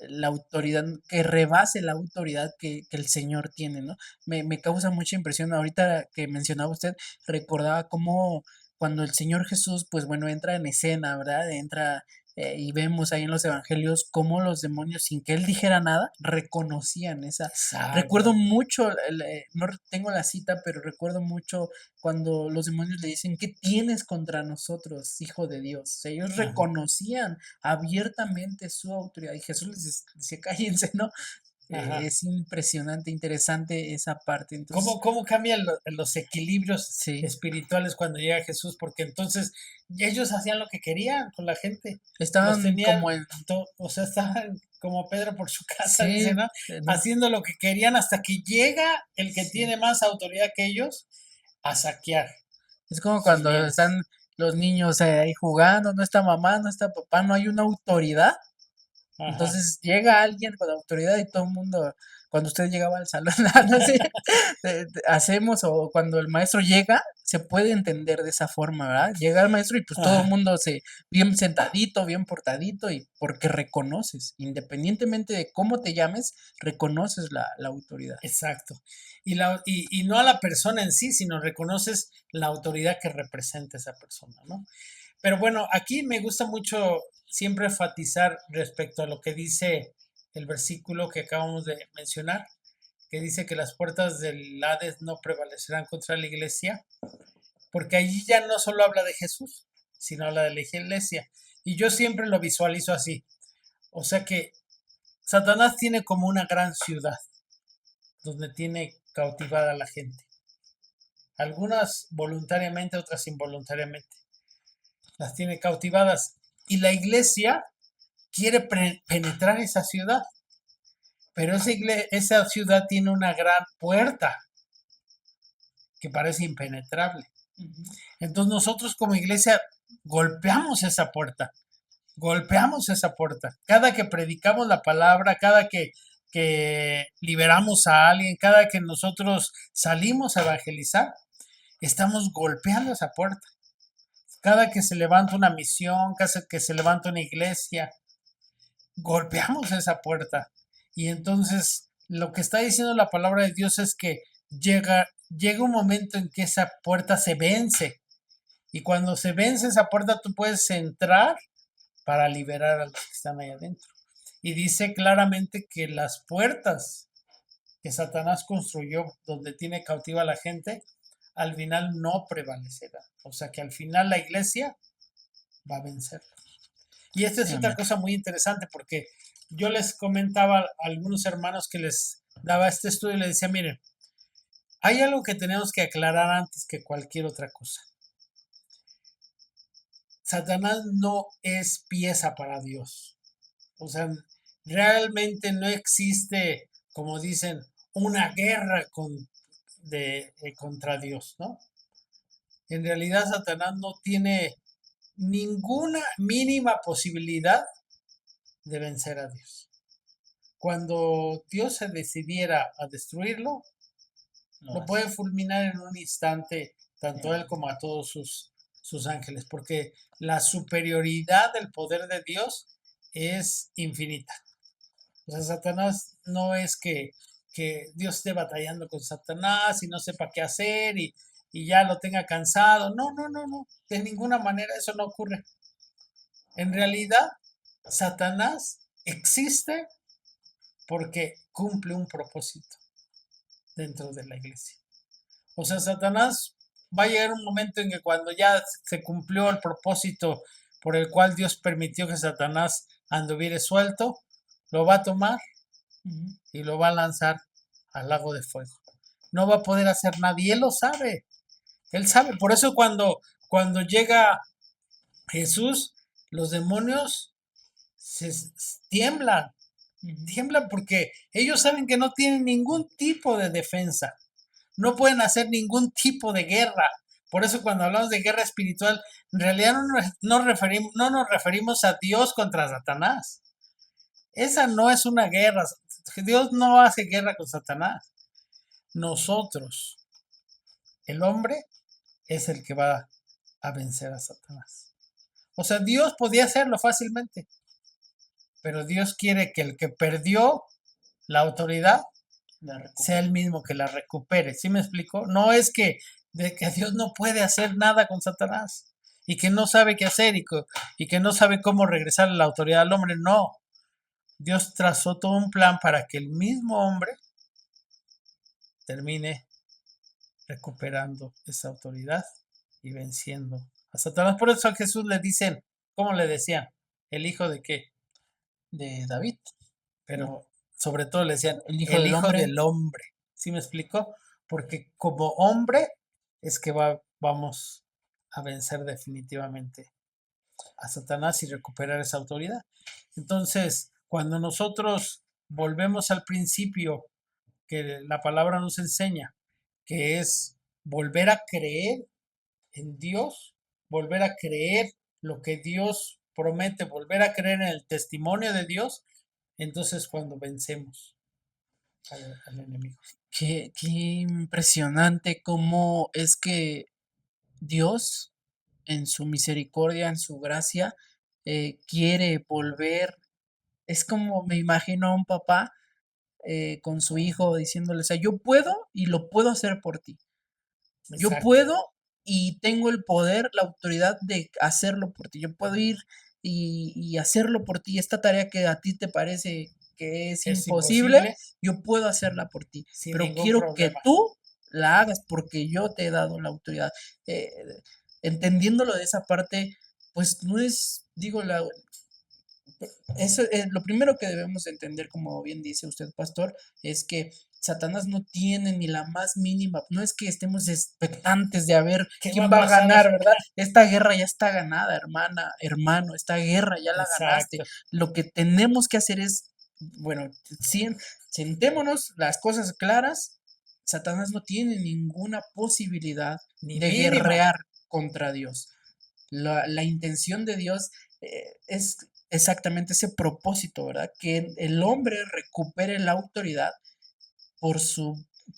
la autoridad, que rebase la autoridad que el Señor tiene, ¿no? Me causa mucha impresión. Ahorita que mencionaba usted, recordaba cómo cuando el Señor Jesús, pues bueno, entra en escena, ¿verdad? Entra y vemos ahí en los evangelios cómo los demonios, sin que él dijera nada, reconocían esa. Recuerdo Exacto. mucho, no tengo la cita, pero recuerdo mucho cuando los demonios le dicen, ¿qué tienes contra nosotros, hijo de Dios? O sea, ellos Ajá, reconocían abiertamente su autoridad. Y Jesús les dice, cállense, ¿no? ajá. Es impresionante, interesante esa parte. Entonces, ¿Cómo cambian los equilibrios sí, espirituales cuando llega Jesús? Porque entonces ellos hacían lo que querían con la gente, los estaban tenían, como en, o sea, estaban como Pedro por su casa, sí, dice, ¿no? Haciendo lo que querían hasta que llega el que sí. tiene más autoridad que ellos a saquear Es como sus cuando bienes. están los niños ahí jugando, no está mamá, no está papá, no hay una autoridad. Ajá, Entonces llega alguien con autoridad y todo el mundo, cuando usted llegaba al salón, no sé, hacemos o cuando el maestro llega, se puede entender de esa forma, ¿verdad? Llega el maestro y pues todo el ajá, mundo se, bien sentadito, bien portadito y porque reconoces, independientemente de cómo te llames, reconoces la autoridad. exacto. Y no a la persona en sí, sino reconoces la autoridad que representa esa persona, ¿no? Pero bueno, aquí me gusta mucho siempre enfatizar respecto a lo que dice el versículo que acabamos de mencionar, que dice que las puertas del Hades no prevalecerán contra la iglesia, porque allí ya no solo habla de Jesús, sino habla de la iglesia. Y yo siempre lo visualizo así. O sea que Satanás tiene como una gran ciudad donde tiene cautivada a la gente. Algunas voluntariamente, otras involuntariamente. Las tiene cautivadas. Y la iglesia quiere penetrar esa ciudad, pero esa ciudad tiene una gran puerta que parece impenetrable. Ujú. Entonces nosotros como iglesia golpeamos esa puerta. Cada que predicamos la palabra, cada que liberamos a alguien, cada que nosotros salimos a evangelizar, estamos golpeando esa puerta. Cada que se levanta una misión, cada que se levanta una iglesia, golpeamos esa puerta. Y entonces lo que está diciendo la palabra de Dios es que llega un momento en que esa puerta se vence. Y cuando se vence esa puerta, tú puedes entrar para liberar a los que están ahí adentro. Y dice claramente que las puertas que Satanás construyó donde tiene cautiva a la gente, al final no prevalecerá. O sea que al final la iglesia va a vencer. Y esta Sí, es otra amén. cosa muy interesante porque yo les comentaba a algunos hermanos que les daba este estudio y les decía, miren, hay algo que tenemos que aclarar antes que cualquier otra cosa. Satanás no es pieza para Dios. O sea, realmente no existe, como dicen, una guerra contra Dios, ¿no? En realidad Satanás no tiene ninguna mínima posibilidad de vencer a Dios. Cuando Dios se decidiera a destruirlo, Lo lo hace. puede fulminar en un instante, Sí, tanto a él amén. como a todos sus ángeles, porque la superioridad del poder de Dios es infinita. O sea, Satanás no es que Dios esté batallando con Satanás y no sepa qué hacer y ya lo tenga cansado. No, no, no, no. De ninguna manera eso no ocurre. En realidad, Satanás existe porque cumple un propósito dentro de la iglesia. O sea, Satanás va a llegar un momento en que cuando ya se cumplió el propósito por el cual Dios permitió que Satanás anduviere suelto, lo va a tomar Ujú. y lo va a lanzar al lago de fuego. No va a poder hacer nada y él lo sabe. Él sabe. Por eso cuando llega Jesús, los demonios se tiemblan, Ujú. tiemblan porque ellos saben que no tienen ningún tipo de defensa. No pueden hacer ningún tipo de guerra. Por eso cuando hablamos de guerra espiritual, en realidad no nos referimos a Dios contra Satanás. Esa no es una guerra. Dios no hace guerra con Satanás. Nosotros, el hombre, es el que va a vencer a Satanás. O sea, Dios podía hacerlo fácilmente, pero Dios quiere que el que perdió la autoridad La recupera. sea el mismo que la recupere. ¿Sí me explico? No es que, de que Dios no puede hacer nada con Satanás y que no sabe qué hacer y que no sabe cómo regresar la autoridad al hombre. No, Dios trazó todo un plan para que el mismo hombre termine recuperando esa autoridad y venciendo a Satanás. Por eso a Jesús le dicen, ¿cómo le decían? ¿El hijo de qué? De David, Pero sobre todo le decían, el hijo el del hijo hombre. del hombre. ¿Sí me explico? Porque como hombre es que vamos a vencer definitivamente a Satanás y recuperar esa autoridad. Entonces, cuando nosotros volvemos al principio que la palabra nos enseña, que es volver a creer en Dios, volver a creer lo que Dios promete, volver a creer en el testimonio de Dios, entonces cuando vencemos al enemigo. Qué impresionante cómo es que Dios, en su misericordia, en su gracia, quiere volver. Es como me imagino a un papá con su hijo diciéndole, o sea, yo puedo y lo puedo hacer por ti. Yo Exacto. puedo y tengo el poder, la autoridad de hacerlo por ti. Yo puedo ir y hacerlo por ti. Esta tarea que a ti te parece que es Es imposible, imposible yo puedo hacerla por ti. sin Pero ningún quiero que problema. tú la hagas porque yo te he dado la autoridad. Eh, entendiéndolo de esa parte, pues no es, digo, eso, lo primero que debemos de entender, como bien dice usted, pastor, es que Satanás no tiene ni la más mínima, no es que estemos expectantes de a ver ¿Qué va quién a va a pasar? ganar, ¿verdad? Esta guerra ya está ganada, hermana, hermano, esta guerra ya la ganaste. Exacto. Lo que tenemos que hacer es, bueno, sentémonos las cosas claras. Satanás no tiene ninguna posibilidad Ni de mínima. guerrear contra Dios. La intención de Dios es exactamente ese propósito, ¿verdad? Que el hombre recupere la autoridad por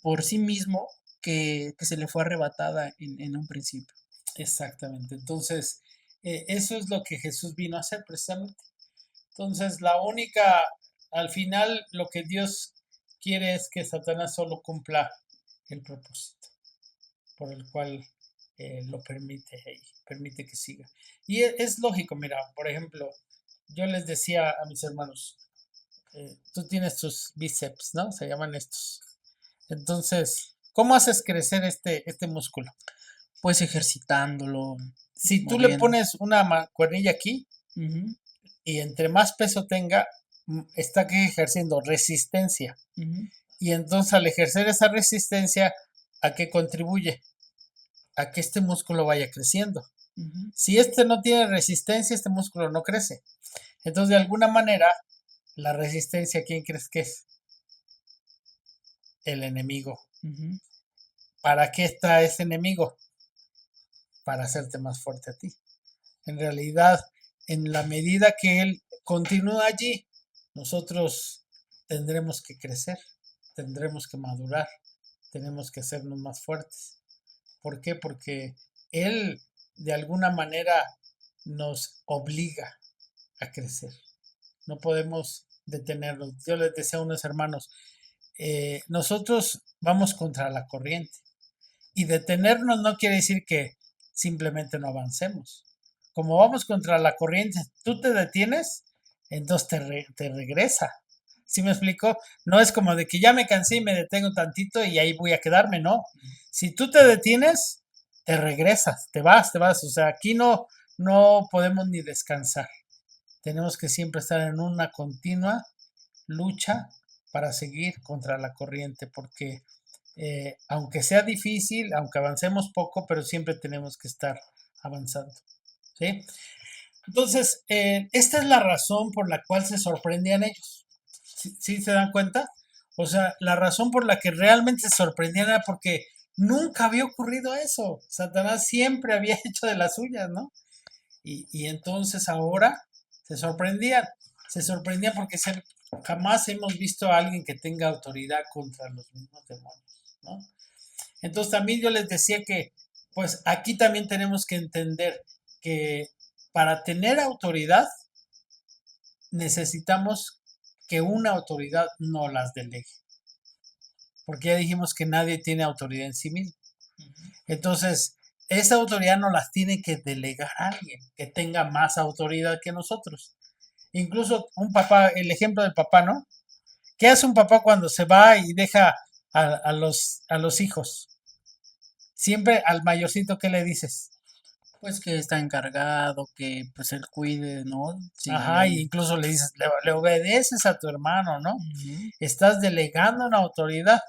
por sí mismo que se le fue arrebatada en un principio. Exactamente. Entonces, eso es lo que Jesús vino a hacer precisamente. Entonces, la única, al final, lo que Dios quiere es que Satanás solo cumpla el propósito por el cual lo permite y permite que siga. Y es lógico, mira, por ejemplo, yo les decía a mis hermanos, tú tienes tus bíceps, ¿no? Se llaman estos. Entonces, ¿cómo haces crecer este músculo? Pues ejercitándolo, Si tú le moviendo. pones una mancuernilla aquí Ujú, y entre más peso tenga, está aquí ejerciendo resistencia. ujú, Y entonces al ejercer esa resistencia, ¿a qué contribuye? A que este músculo vaya creciendo. ujú, Si este no tiene resistencia, este músculo no crece. Entonces, de alguna manera, la resistencia, ¿quién crees que es? El enemigo. ujú. ¿Para qué está ese enemigo? Para hacerte más fuerte a ti. En realidad, en la medida que él continúa allí, nosotros tendremos que crecer, tendremos que madurar, tenemos que hacernos más fuertes. ¿Por qué? Porque él de alguna manera nos obliga a crecer. No podemos detenernos. Yo les decía a unos hermanos, nosotros vamos contra la corriente y detenernos no quiere decir que simplemente no avancemos. Como vamos contra la corriente, tú te detienes, entonces te regresa. ¿Sí me explico? No es como de que ya me cansé y me detengo tantito y ahí voy a quedarme, no. Si tú te detienes, te regresas, te vas. O sea, aquí no podemos ni descansar. Tenemos que siempre estar en una continua lucha para seguir contra la corriente, porque aunque sea difícil, aunque avancemos poco, pero siempre tenemos que estar avanzando. ¿Sí? Entonces, esta es la razón por la cual se sorprendían ellos. ¿Sí se dan cuenta? O sea, la razón por la que realmente se sorprendían era porque nunca había ocurrido eso. Satanás siempre había hecho de las suyas, ¿no? Y entonces ahora se sorprendían. Se sorprendían porque jamás hemos visto a alguien que tenga autoridad contra los mismos demonios, ¿no? Entonces también yo les decía que, pues aquí también tenemos que entender que para tener autoridad necesitamos que una autoridad no las delegue, porque ya dijimos que nadie tiene autoridad en sí mismo. Ujú. Entonces, esa autoridad no las tiene que delegar a alguien que tenga más autoridad que nosotros. Incluso un papá, el ejemplo del papá, ¿no? ¿Qué hace un papá cuando se va y deja a los hijos? Siempre al mayorcito, ¿qué le dices? Pues que está encargado, que pues él cuide, ¿no? Sí, Ajá, y hay. incluso le dices, le obedeces a tu hermano, ¿no? Ujú. Estás delegando una autoridad,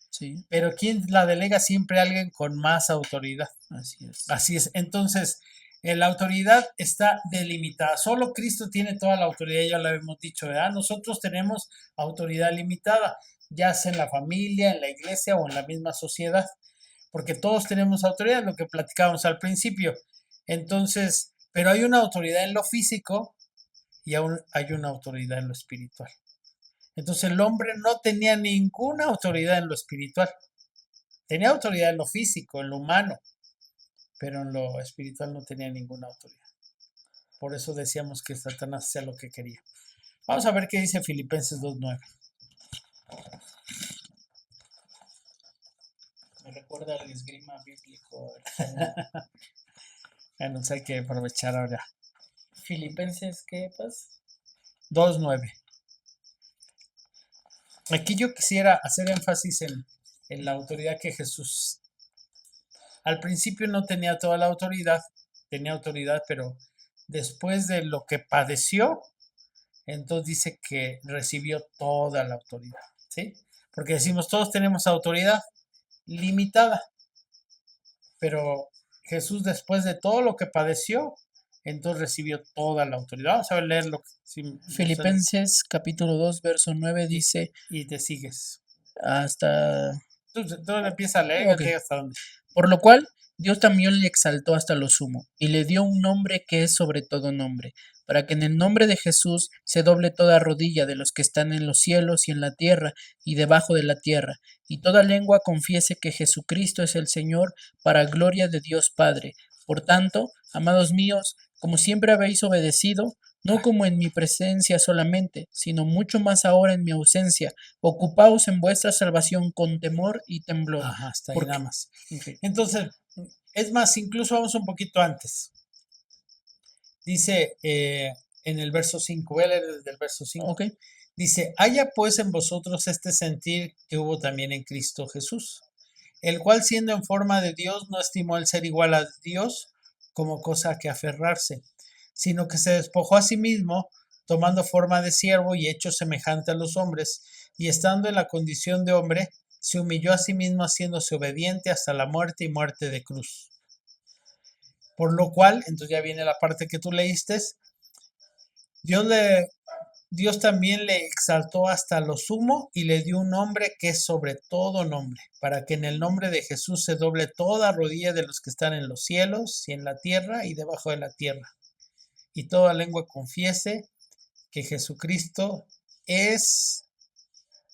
Sí, pero ¿quién la delega? Siempre alguien con más autoridad. así es. Así es. Entonces, la autoridad está delimitada. Solo Cristo tiene toda la autoridad, ya lo habíamos dicho, ¿verdad? Nosotros tenemos autoridad limitada, ya sea en la familia, en la iglesia o en la misma sociedad, porque todos tenemos autoridad, lo que platicábamos al principio. Entonces, pero hay una autoridad en lo físico y aún hay una autoridad en lo espiritual. Entonces el hombre no tenía ninguna autoridad en lo espiritual. Tenía autoridad en lo físico, en lo humano, pero en lo espiritual no tenía ninguna autoridad. Por eso decíamos que Satanás hacía lo que quería. Vamos a ver qué dice Filipenses 2:9. Me recuerda al esgrima bíblico. Bueno, hay que aprovechar ahora. Filipenses, ¿qué pasa? 2:9. Aquí yo quisiera hacer énfasis en la autoridad que Jesús. Al principio no tenía toda la autoridad, tenía autoridad, pero después de lo que padeció, entonces dice que recibió toda la autoridad, ¿sí? Porque decimos, todos tenemos autoridad limitada, pero Jesús después de todo lo que padeció, entonces recibió toda la autoridad. Vamos a leerlo, si Filipenses capítulo 2 verso 9 y, dice y te sigues. hasta... Tú empiezas a leer, yo Ok. te digo hasta dónde. Por lo cual, Dios también le exaltó hasta lo sumo, y le dio un nombre que es sobre todo nombre, para que en el nombre de Jesús se doble toda rodilla de los que están en los cielos y en la tierra y debajo de la tierra, y toda lengua confiese que Jesucristo es el Señor, para gloria de Dios Padre. Por tanto, amados míos, como siempre habéis obedecido, no como en mi presencia solamente, sino mucho más ahora en mi ausencia, ocupaos en vuestra salvación con temor y temblor. Ajá, hasta ahí nada Porque, más. ok. Entonces, es más, incluso vamos un poquito antes. Dice en el verso 5, voy a leer desde el verso 5. Ok, Dice, haya pues en vosotros este sentir que hubo también en Cristo Jesús, el cual siendo en forma de Dios no estimó el ser igual a Dios como cosa a que aferrarse, sino que se despojó a sí mismo, tomando forma de siervo y hecho semejante a los hombres, y estando en la condición de hombre, se humilló a sí mismo haciéndose obediente hasta la muerte y muerte de cruz. Por lo cual, entonces ya viene la parte que tú leíste, Dios le Dios también le exaltó hasta lo sumo y le dio un nombre que es sobre todo nombre, para que en el nombre de Jesús se doble toda rodilla de los que están en los cielos y en la tierra y debajo de la tierra, y toda lengua confiese que Jesucristo es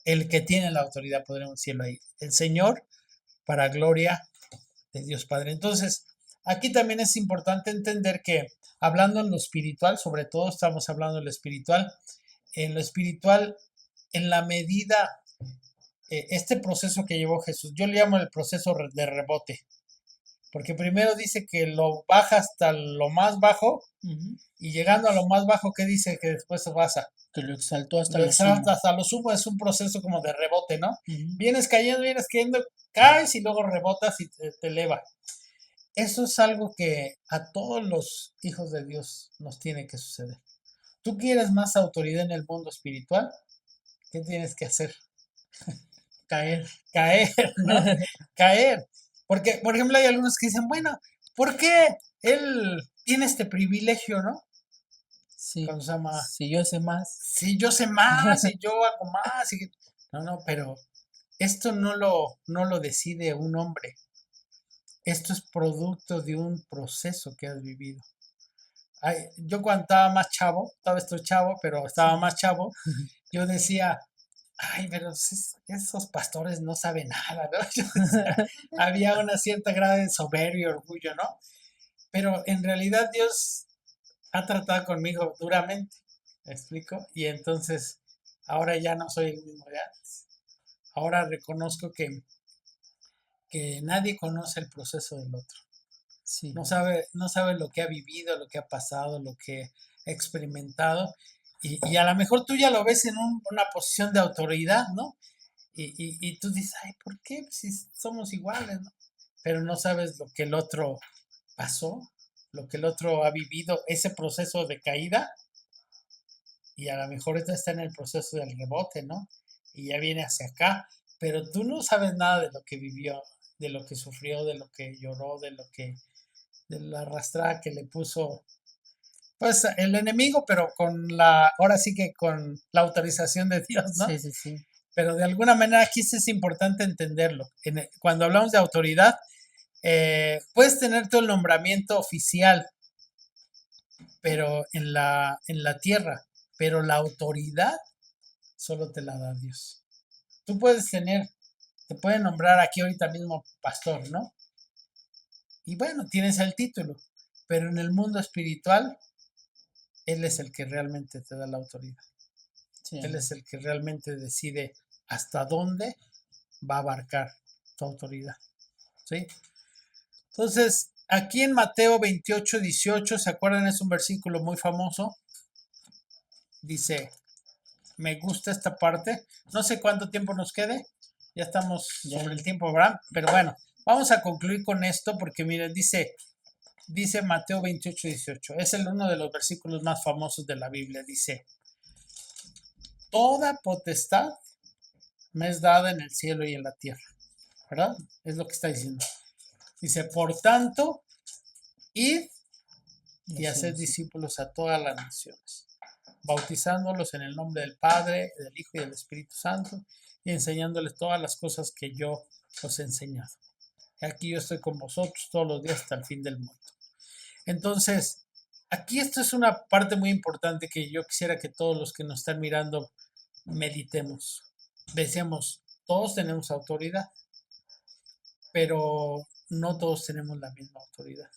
el que tiene la autoridad, podremos decirlo ahí, el Señor, para gloria de Dios Padre. Entonces, aquí también es importante entender que hablando en lo espiritual, sobre todo estamos hablando en lo espiritual, en la medida, este proceso que llevó Jesús, yo le llamo el proceso de rebote, porque primero dice que lo baja hasta lo más bajo ujú, y llegando a lo más bajo, ¿qué dice que después se basa? que lo exaltó hasta Lo lo exalta sumo. hasta lo sumo, es un proceso como de rebote, ¿no? Ujú. Vienes cayendo, caes y luego rebotas y te eleva. Eso es algo que a todos los hijos de Dios nos tiene que suceder. ¿Tú quieres más autoridad en el mundo espiritual? ¿Qué tienes que hacer? Caer. Caer, ¿no? Caer. Porque, por ejemplo, hay algunos que dicen, bueno, ¿por qué él tiene este privilegio, no? Sí, Cuando se llama, si yo sé más. si yo sé más, y yo hago más. No, no, pero esto no lo decide un hombre. Esto es producto de un proceso que has vivido. Ay, yo cuando estaba más chavo, todavía estoy chavo, pero estaba más chavo, yo decía, ay, pero esos pastores no saben nada, ¿no? Yo decía, había una cierta grado de soberbia, orgullo, ¿no? Pero en realidad Dios ha tratado conmigo duramente. ¿Me explico? Y entonces, ahora ya no soy el mismo de antes. Ahora reconozco que nadie conoce el proceso del otro. Sí, No sabe lo que ha vivido, lo que ha pasado, lo que ha experimentado. Y a lo mejor tú ya lo ves en una posición de autoridad, ¿no? Y tú dices, ay, ¿por qué? Pues si somos iguales, ¿no? Pero no sabes lo que el otro pasó, lo que el otro ha vivido, ese proceso de caída, y a lo mejor ahorita está en el proceso del rebote, ¿no? Y ya viene hacia acá, pero tú no sabes nada de lo que vivió, de lo que sufrió, de lo que lloró, de la arrastrada que le puso, pues el enemigo, pero ahora sí que con la autorización de Dios, ¿no? sí, sí, sí, Pero de alguna manera aquí sí es importante entenderlo. Cuando hablamos de autoridad, puedes tener todo el nombramiento oficial, pero en la tierra, pero la autoridad solo te la da Dios. Tú te pueden nombrar aquí ahorita mismo pastor, ¿no? Y bueno, tienes el título, pero en el mundo espiritual, Él es el que realmente te da la autoridad. sí, Él amén. es el que realmente decide hasta dónde va a abarcar tu autoridad, ¿sí? Entonces, aquí en Mateo 28-18, ¿se acuerdan? Es un versículo muy famoso. Dice, me gusta esta parte. No sé cuánto tiempo nos quede. Ya estamos Ya, sobre el tiempo, ¿verdad? Pero bueno, vamos a concluir con esto porque miren, dice Mateo 28-18. Es uno de los versículos más famosos de la Biblia. Dice, toda potestad me es dada en el cielo y en la tierra, ¿verdad? Es lo que está diciendo. Dice, por tanto, id y así haced es. discípulos a todas las naciones, bautizándolos en el nombre del Padre, del Hijo y del Espíritu Santo, y enseñándoles todas las cosas que yo os he enseñado. Y aquí yo estoy con vosotros todos los días hasta el fin del mundo. Entonces, aquí esto es una parte muy importante que yo quisiera que todos los que nos están mirando meditemos. Decíamos, todos tenemos autoridad, pero no todos tenemos la misma autoridad.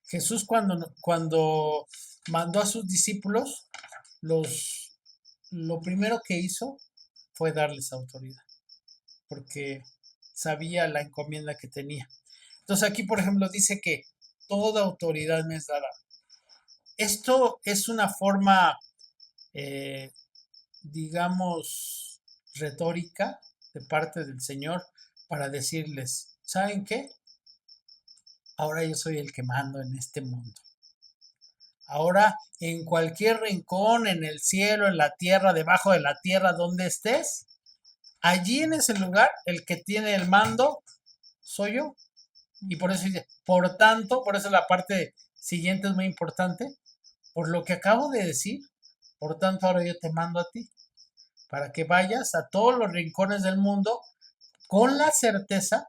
Jesús cuando mandó a sus discípulos, los, lo primero que hizo fue darles autoridad, porque sabía la encomienda que tenía. Entonces aquí, por ejemplo, dice que toda autoridad me es dada. Esto es una forma, eh, digamos, retórica de parte del Señor para decirles, ¿saben qué? Ahora yo soy el que mando en este mundo. Ahora, en cualquier rincón, en el cielo, en la tierra, debajo de la tierra, donde estés, allí en ese lugar, el que tiene el mando soy yo. Y por eso dice, por tanto, por eso la parte siguiente es muy importante, por lo que acabo de decir, por tanto ahora yo te mando a ti, para que vayas a todos los rincones del mundo con la certeza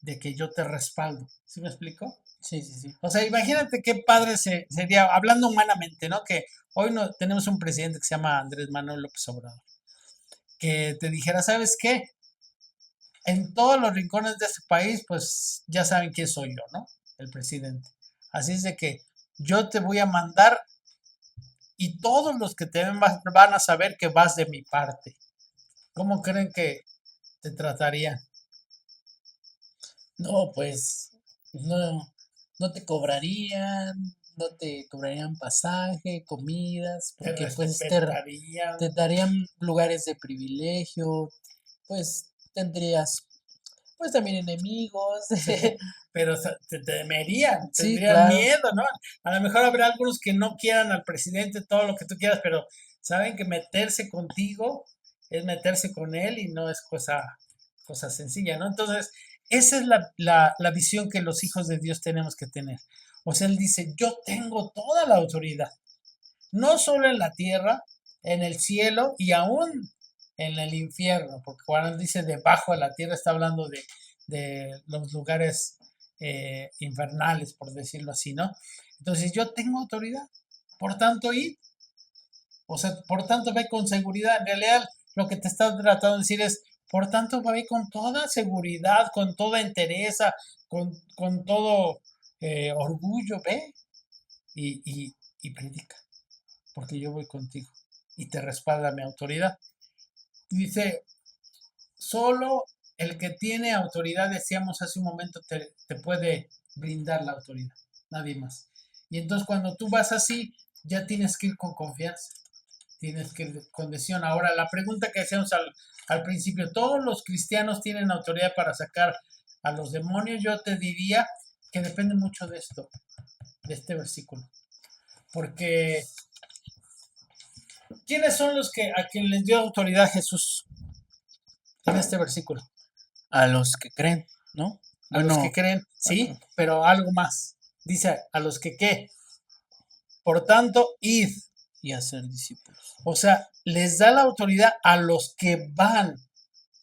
de que yo te respaldo. ¿Sí me explico? Sí, sí, sí. O sea, imagínate qué padre sería, hablando humanamente, ¿no? Que hoy no, tenemos un presidente que se llama Andrés Manuel López Obrador, que te dijera, ¿sabes qué? En todos los rincones de este país, pues ya saben quién soy yo, ¿no? El presidente. Así es de que yo te voy a mandar y todos los que te ven van a saber que vas de mi parte. ¿Cómo creen que te tratarían? No, pues no, no te cobrarían, no te cobrarían pasaje, comidas, Te porque pues respetarían, te darían lugares de privilegio, pues tendrías pues también enemigos. pero te temerían, Sí, tendrían claro, miedo, ¿no? A lo mejor habrá algunos que no quieran al presidente, todo lo que tú quieras, pero saben que meterse contigo es meterse con él y no es cosa sencilla, ¿no? Entonces, esa es la visión que los hijos de Dios tenemos que tener. O sea, él dice, yo tengo toda la autoridad, no solo en la tierra, en el cielo y aún en el infierno, porque cuando dice debajo de la tierra está hablando de los lugares infernales, por decirlo así, ¿no? Entonces yo tengo autoridad, por tanto, o sea, por tanto, ve con seguridad. En realidad, lo que te está tratando de decir es, por tanto, ve con toda seguridad, con toda entereza, con todo orgullo, ve y predica. porque yo voy contigo y te respalda mi autoridad. Dice, solo el que tiene autoridad, decíamos hace un momento, te puede brindar la autoridad, nadie más. Y entonces cuando tú vas así, ya tienes que ir con confianza, tienes que ir con decisión. Ahora, la pregunta que hacemos al principio, ¿todos los cristianos tienen autoridad para sacar a los demonios? Yo te diría que depende mucho de esto, de este versículo. Porque, ¿quiénes son los que a quien les dio autoridad Jesús en este versículo? A los que creen, ¿no? A los que Bueno, creen, sí, pero algo más. Dice, a los que qué. Por tanto, id. y hacer discípulos. O sea, les da la autoridad a los que van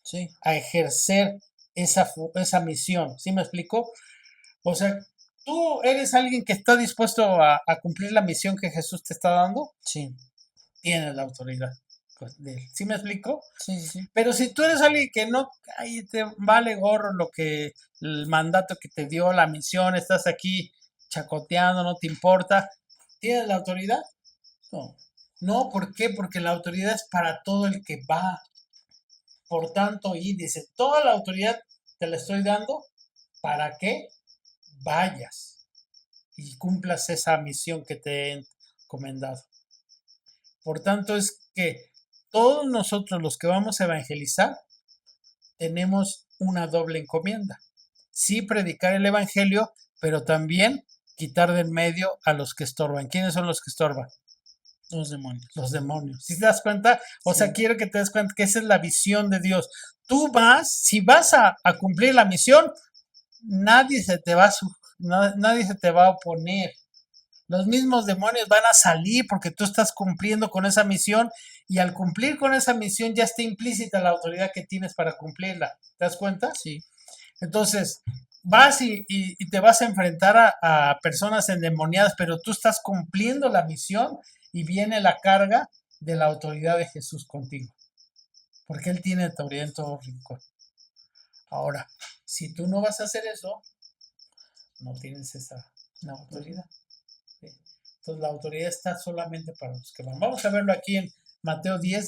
Sí, a ejercer esa misión. ¿Sí me explico? O sea, tú eres alguien que está dispuesto a cumplir la misión que Jesús te está dando, sí, tienes la autoridad de él. ¿Sí me explico? sí, sí, sí. Pero si tú eres alguien que no, ahí te vale gorro lo que el mandato que te dio, la misión, estás aquí chacoteando, no te importa, ¿tienes la autoridad? No, No, ¿por qué? Porque la autoridad es para todo el que va. Por tanto, y dice, toda la autoridad te la estoy dando para que vayas y cumplas esa misión que te he encomendado. Por tanto, es que todos nosotros los que vamos a evangelizar tenemos una doble encomienda. Sí, predicar el evangelio, pero también quitar del medio a los que estorban. ¿Quiénes son los que estorban? los demonios. Los demonios. ¿Sí te das cuenta? O sea, Sí, quiero que te des cuenta que esa es la visión de Dios. Tú vas, si vas a cumplir la misión, nadie se te va a, nadie se te va a oponer. Los mismos demonios van a salir porque tú estás cumpliendo con esa misión y al cumplir con esa misión ya está implícita la autoridad que tienes para cumplirla. ¿Te das cuenta? sí. Entonces, vas y te vas a enfrentar a personas endemoniadas, pero tú estás cumpliendo la misión y viene la carga de la autoridad de Jesús contigo, porque Él tiene autoridad en todo rincón. Ahora, si tú no vas a hacer eso, no tienes esa autoridad. ¿Sí? Entonces, la autoridad está solamente para los que van. Vamos a verlo aquí en Mateo 10,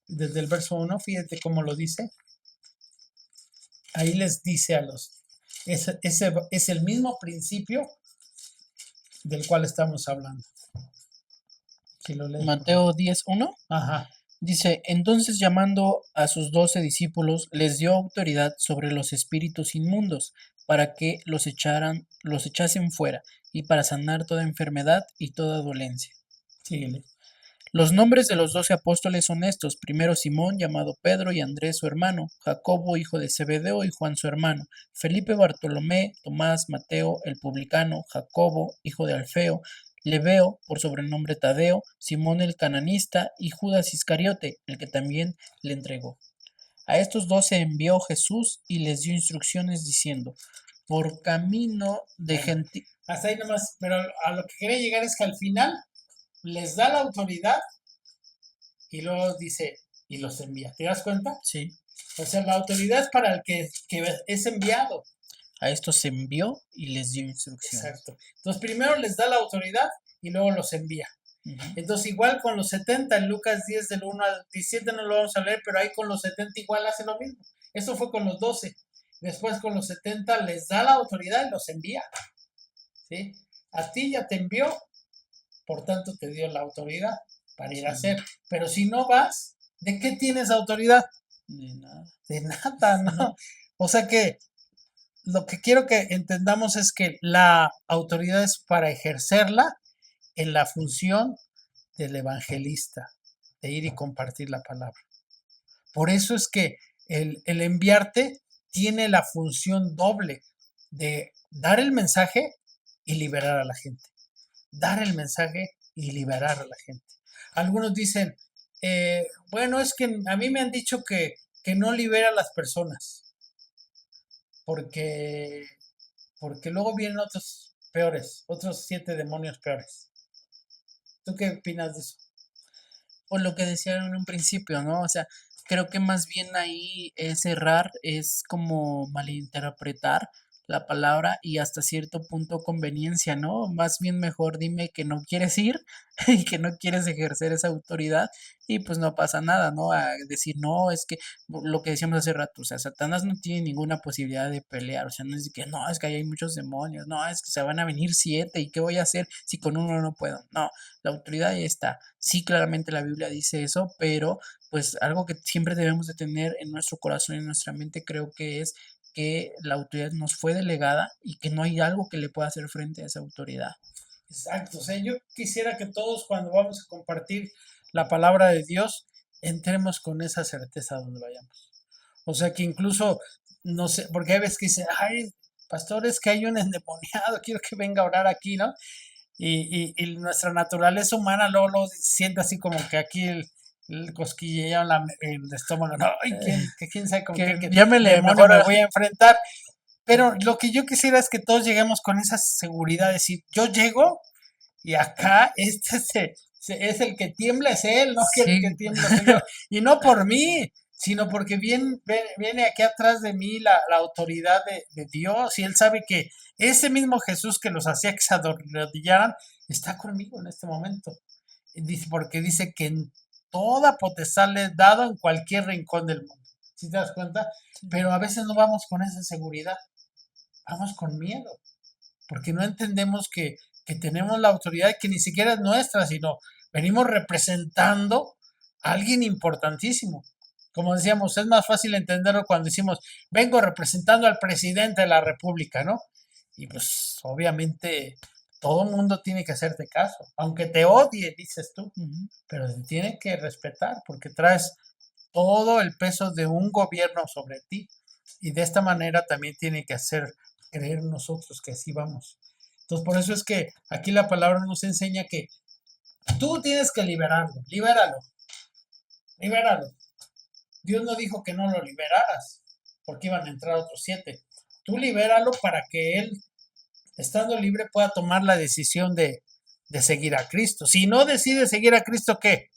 desde el verso 1, fíjate cómo lo dice. Ahí les dice a los, ese es el mismo principio del cual estamos hablando. Si lo lees, por favor. Mateo 10:1 Ajá, dice, entonces llamando a sus 12 discípulos, les dio autoridad sobre los espíritus inmundos, para que los echasen fuera, y para sanar toda enfermedad y toda dolencia. síguele. Los nombres de los 12 apóstoles son estos: primero Simón, llamado Pedro, y Andrés su hermano, Jacobo, hijo de Zebedeo, y Juan su hermano, Felipe, Bartolomé, Tomás, Mateo, el publicano, Jacobo, hijo de Alfeo, Lebeo, por sobrenombre Tadeo, Simón el cananista, y Judas Iscariote, el que también le entregó. A estos 12 envió Jesús y les dio instrucciones diciendo, por camino de Bueno, gentil... hasta ahí nomás, pero a lo que quería llegar es que al final les da la autoridad y luego dice, y los envía. ¿Te das cuenta? Sí, O sea, la autoridad es para el que es enviado. a estos envió y les dio instrucciones. Exacto. Entonces, primero les da la autoridad y luego los envía. Ujú. Entonces, igual con los 70 en Lucas 10 del 1 al 17 no lo vamos a leer, pero ahí con los 70 igual hace lo mismo. Eso fue con los 12. Después con los 70 les da la autoridad y los envía. ¿Sí? A ti ya te envió, por tanto te dio la autoridad para ir a hacer. Pero si no vas, ¿de qué tienes autoridad? De nada. De nada, ¿no? O sea que lo que quiero que entendamos es que la autoridad es para ejercerla en la función del evangelista, de ir y compartir la palabra. Por eso es que el enviarte tiene la función doble de dar el mensaje y liberar a la gente. Dar el mensaje y liberar a la gente. Algunos dicen, bueno, es que a mí me han dicho que no libera a las personas, porque, porque luego vienen otros peores, otros 7 demonios peores. ¿Tú qué opinas de eso? Por lo que decía en un principio, ¿no? O sea, creo que más bien ahí es errar, es como malinterpretar la palabra y hasta cierto punto conveniencia, ¿no? Más bien mejor dime que no quieres ir y que no quieres ejercer esa autoridad y pues no pasa nada, ¿no? A decir, no, es que lo que decíamos hace rato, o sea, Satanás no tiene ninguna posibilidad de pelear, o sea, no es de que, no, es que ahí hay muchos demonios, no, es que se van a venir 7 y qué voy a hacer si con uno no puedo, no, la autoridad ya está. Sí, claramente la Biblia dice eso, pero pues algo que siempre debemos de tener en nuestro corazón y en nuestra mente creo que es que la autoridad nos fue delegada y que no hay algo que le pueda hacer frente a esa autoridad. Exacto, o sea, yo quisiera que todos cuando vamos a compartir la palabra de Dios, entremos con esa certeza donde vayamos. O sea, que incluso, no sé, porque hay veces que dicen, ay, pastor, es que hay un endemoniado, quiero que venga a orar aquí, ¿no? Y nuestra naturaleza humana luego lo siente así como que aquí el cosquilleo en el estómago, no, ay, quién sabe con Que qué llámele demonio mejor me a... voy a enfrentar. Pero lo que yo quisiera es que todos lleguemos con esa seguridad, de decir, yo llego y acá es el que tiembla, es él, no que el que Sí, tiembla soy yo. Y no por mí, sino porque viene aquí atrás de mí la autoridad de Dios y él sabe que ese mismo Jesús que los hacía que se arrodillaran está conmigo en este momento. Porque dice que en toda potestad le he dado en cualquier rincón del mundo. ¿Sí te das cuenta? Pero a veces no vamos con esa seguridad, vamos con miedo porque no entendemos que tenemos la autoridad que ni siquiera es nuestra, sino venimos representando a alguien importantísimo. Como decíamos, es más fácil entenderlo cuando decimos, vengo representando al presidente de la República, ¿no? Y pues obviamente todo el mundo tiene que hacerte caso, aunque te odie, dices tú, ujú, pero te tiene que respetar porque traes todo el peso de un gobierno sobre ti. Y de esta manera también tiene que hacer creer nosotros que así vamos. Entonces, por eso es que aquí la palabra nos enseña que tú tienes que liberarlo, libéralo, libéralo. Dios no dijo que no lo liberaras, porque iban a entrar otros 7. Tú libéralo para que él, estando libre, pueda tomar la decisión de seguir a Cristo. Si no decide seguir a Cristo, ¿qué?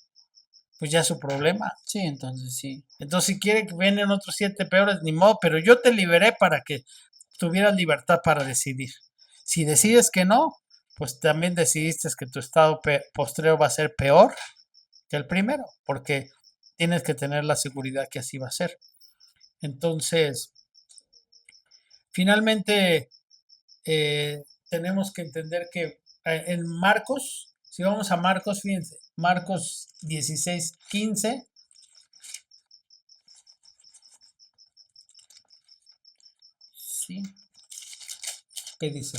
Pues ya es su problema. sí, entonces sí. Entonces, si quiere que vienen otros 7 peores, ni modo, pero yo te liberé para que tuvieras libertad para decidir. Si decides que no, pues también decidiste que tu estado postrero va a ser peor que el primero, porque tienes que tener la seguridad que así va a ser. Entonces, finalmente, tenemos que entender que en Marcos, si vamos a Marcos, fíjense, Marcos 16:15, Sí, ¿qué dice?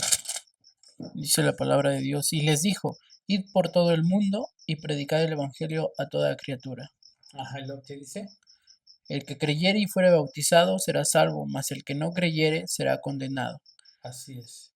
dice la palabra de Dios y les dijo, id por todo el mundo y predicad el evangelio a toda criatura. Ajá, lo que dice. El que creyere y fuere bautizado será salvo, mas el que no creyere será condenado. Así es.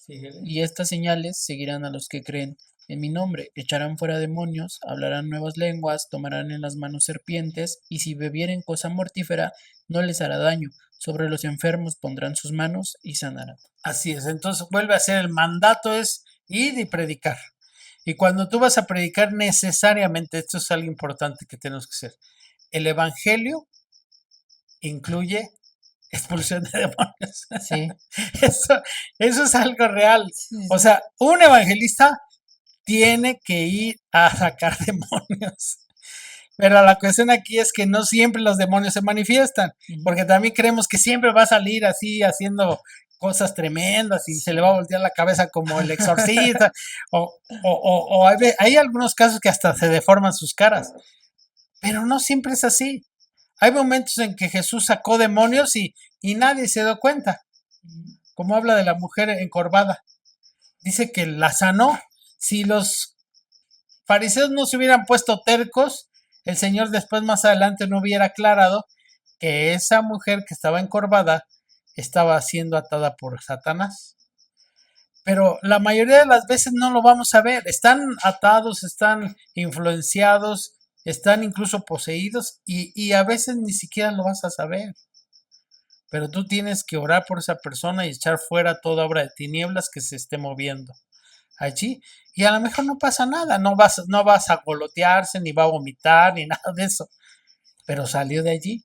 Síguele. Y estas señales seguirán a los que creen. En mi nombre echarán fuera demonios, hablarán nuevas lenguas, tomarán en las manos serpientes, y si bebieren cosa mortífera, no les hará daño. Sobre los enfermos pondrán sus manos y sanarán. Así es. Entonces vuelve a ser el mandato es ir y predicar. Y cuando tú vas a predicar necesariamente, esto es algo importante que tenemos que hacer. El evangelio incluye expulsión de demonios. Sí, Eso, eso es algo real. sí, sí, O sí. sea, un evangelista tiene que ir a sacar demonios. Pero la cuestión aquí es que no siempre los demonios se manifiestan, Ujú. porque también creemos que siempre va a salir así haciendo cosas tremendas y se le va a Sí. voltear la cabeza como el exorcista, o hay algunos casos que hasta se deforman sus caras, pero no siempre es así. Hay momentos en que Jesús sacó demonios y nadie se dio cuenta, Ujú. como habla de la mujer encorvada. Dice que la sanó. Si los fariseos no se hubieran puesto tercos, el Señor después más adelante no hubiera aclarado que esa mujer que estaba encorvada estaba siendo atada por Satanás. Pero la mayoría de las veces no lo vamos a ver. Están atados, están influenciados, están incluso poseídos y a veces ni siquiera lo vas a saber. Pero tú tienes que orar por esa persona y echar fuera toda obra de tinieblas que se esté moviendo allí. Y a lo mejor no pasa nada, no vas a golotearse, ni va a vomitar, ni nada de eso. Pero salió de allí.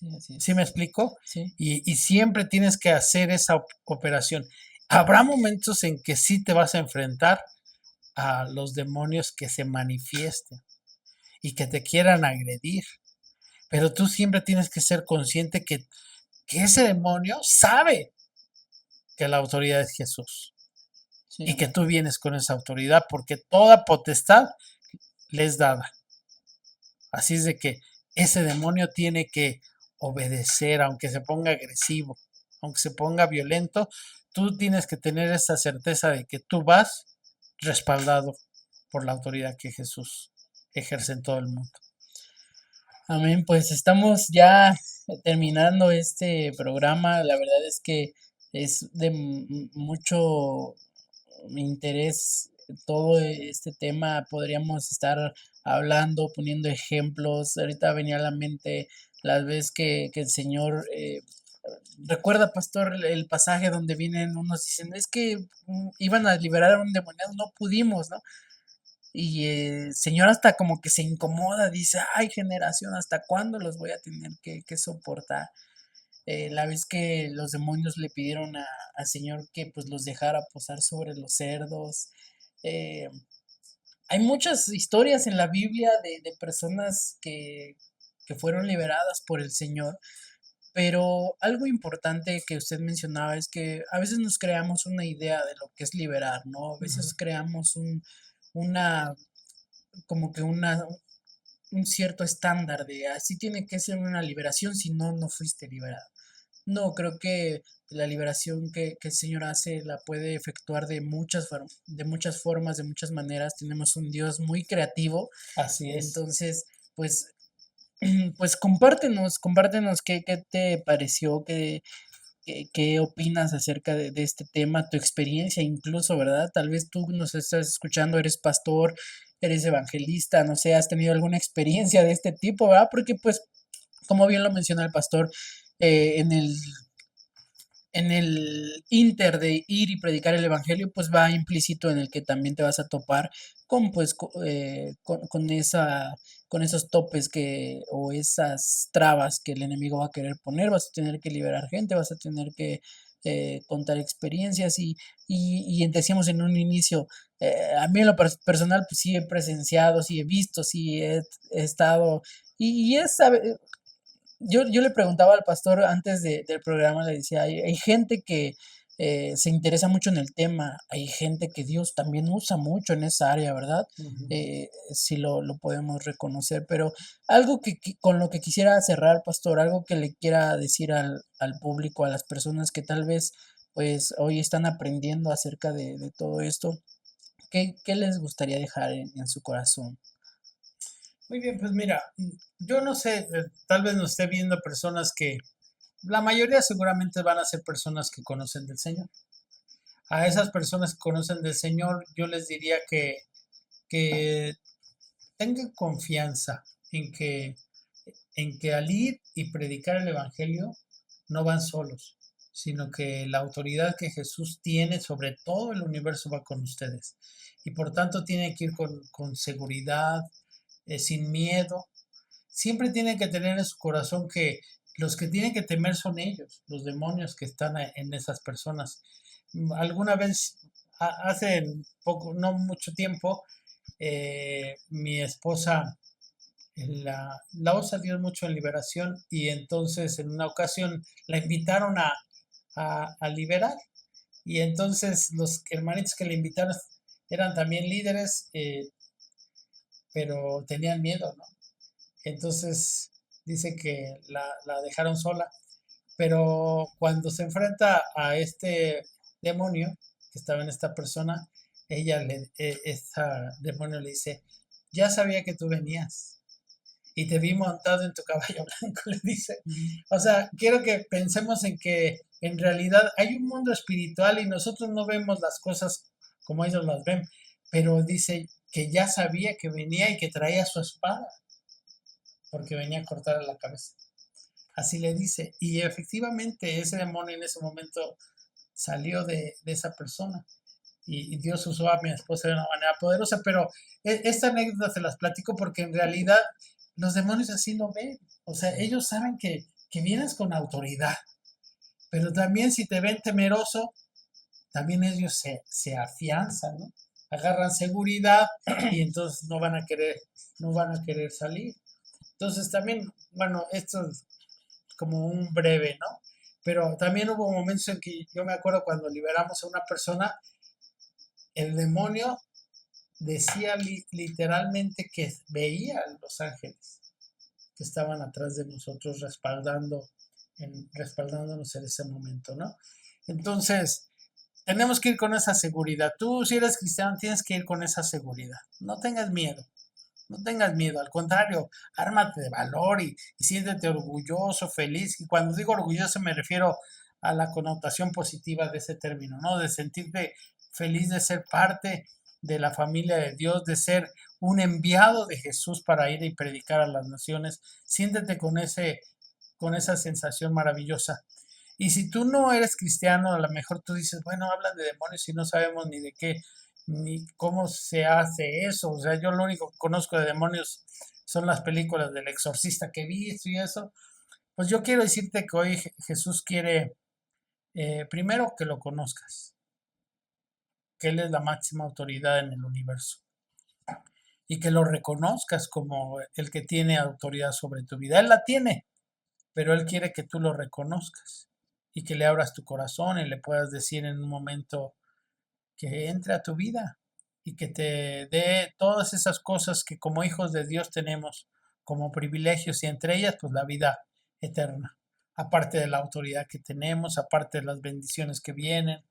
Sí, así ¿Sí me es. explico? Sí, Y siempre tienes que hacer esa operación. Habrá momentos en que sí te vas a enfrentar a los demonios que se manifiesten y que te quieran agredir, pero tú siempre tienes que ser consciente que ese demonio sabe que la autoridad es Jesús sí, y que amén. tú vienes con esa autoridad porque toda potestad le es dada. Así es de que ese demonio tiene que obedecer, aunque se ponga agresivo, aunque se ponga violento, tú tienes que tener esa certeza de que tú vas respaldado por la autoridad que Jesús ejerce en todo el mundo. Amén, pues estamos ya terminando este programa. La verdad es que es de mucho interés todo este tema. Podríamos estar hablando, poniendo ejemplos. Ahorita venía a la mente las veces que el Señor, recuerda, pastor, el pasaje donde vienen unos diciendo, es que iban a liberar a un demoniado, no pudimos, ¿no? Y el Señor hasta como que se incomoda, dice, ay, generación, ¿hasta cuándo los voy a tener que soportar? La vez que los demonios le pidieron al Señor que pues los dejara posar sobre los cerdos. eh, Hay muchas historias en la Biblia de personas que fueron liberadas por el Señor, pero algo importante que usted mencionaba es que a veces nos creamos una idea de lo que es liberar, ¿no? A veces Ujú. creamos una, como que un cierto estándar de así tiene que ser una liberación, si no, no fuiste liberado. No, creo que la liberación que el Señor hace la puede efectuar de muchas formas, de muchas maneras. Tenemos un Dios muy creativo. Así es. Entonces, pues, pues compártenos qué te pareció, qué opinas acerca de este tema, tu experiencia incluso, ¿verdad? Tal vez tú nos estás escuchando, eres pastor, eres evangelista, no sé, has tenido alguna experiencia de este tipo, ¿verdad? Porque pues, como bien lo menciona el pastor, en el inter de ir y predicar el evangelio, pues va implícito en el que también te vas a topar con, pues, con esos topes o esas trabas que el enemigo va a querer poner, vas a tener que liberar gente, vas a tener que contar experiencias y decíamos en un inicio, a mí en lo personal, pues sí he presenciado, sí he visto, sí he estado, y es, yo le preguntaba al pastor antes del programa, le decía, hay gente que se interesa mucho en el tema, hay gente que Dios también usa mucho en esa área, ¿verdad? Ujú. Sí lo podemos reconocer, pero algo con lo que quisiera cerrar, pastor, algo que le quiera decir al público, a las personas que tal vez pues hoy están aprendiendo acerca de todo esto, ¿qué les gustaría dejar en su corazón? Muy bien, pues mira, yo no sé, tal vez nos esté viendo personas que, la mayoría seguramente van a ser personas que conocen del Señor. A esas personas que conocen del Señor, yo les diría que tengan confianza en que al ir y predicar el Evangelio no van solos, sino que la autoridad que Jesús tiene sobre todo el universo va con ustedes. Y por tanto tienen que ir con seguridad, sin miedo. Siempre tienen que tener en su corazón que los que tienen que temer son ellos, los demonios que están en esas personas. Alguna vez, hace poco, no mucho tiempo, mi esposa la usa Dios mucho en liberación y entonces en una ocasión la invitaron a liberar y entonces los hermanitos que le invitaron eran también líderes, pero tenían miedo, ¿no? Entonces dice que la dejaron sola, pero cuando se enfrenta a este demonio que estaba en esta persona, esta demonio le dice, ya sabía que tú venías y te vi montado en tu caballo blanco, le dice. Ujú. O sea, quiero que pensemos en que en realidad hay un mundo espiritual y nosotros no vemos las cosas como ellos las ven, pero dice que ya sabía que venía y que traía su espada, porque venía a cortarle la cabeza. Así le dice. Y efectivamente ese demonio en ese momento salió de esa persona. Y Dios usó a mi esposa de una manera poderosa, pero esta anécdota se las platico porque en realidad los demonios así lo ven. O sea, ellos saben que vienes con autoridad, pero también si te ven temeroso, también ellos se afianzan, ¿no? Agarran seguridad y entonces no van a querer salir. Entonces también, bueno, esto es como un breve, ¿no? Pero también hubo momentos en que yo me acuerdo cuando liberamos a una persona, el demonio decía literalmente que veía a los ángeles que estaban atrás de nosotros respaldándonos en ese momento, ¿no? Entonces, tenemos que ir con esa seguridad. Tú, si eres cristiano, tienes que ir con esa seguridad. No tengas miedo. No tengas miedo, al contrario, ármate de valor y siéntete orgulloso, feliz. Y cuando digo orgulloso me refiero a la connotación positiva de ese término, ¿no? De sentirte feliz de ser parte de la familia de Dios, de ser un enviado de Jesús para ir y predicar a las naciones. Siéntete con esa sensación maravillosa. Y si tú no eres cristiano, a lo mejor tú dices, bueno, hablan de demonios y no sabemos ni de qué, ni cómo se hace eso. O sea, yo lo único que conozco de demonios son las películas del exorcista que he visto y eso. Pues yo quiero decirte que hoy Jesús quiere, primero, que lo conozcas, que Él es la máxima autoridad en el universo y que lo reconozcas como el que tiene autoridad sobre tu vida. Él la tiene, pero Él quiere que tú lo reconozcas y que le abras tu corazón y le puedas decir en un momento que entre a tu vida y que te dé todas esas cosas que como hijos de Dios tenemos como privilegios y entre ellas pues la vida eterna, aparte de la autoridad que tenemos, aparte de las bendiciones que vienen,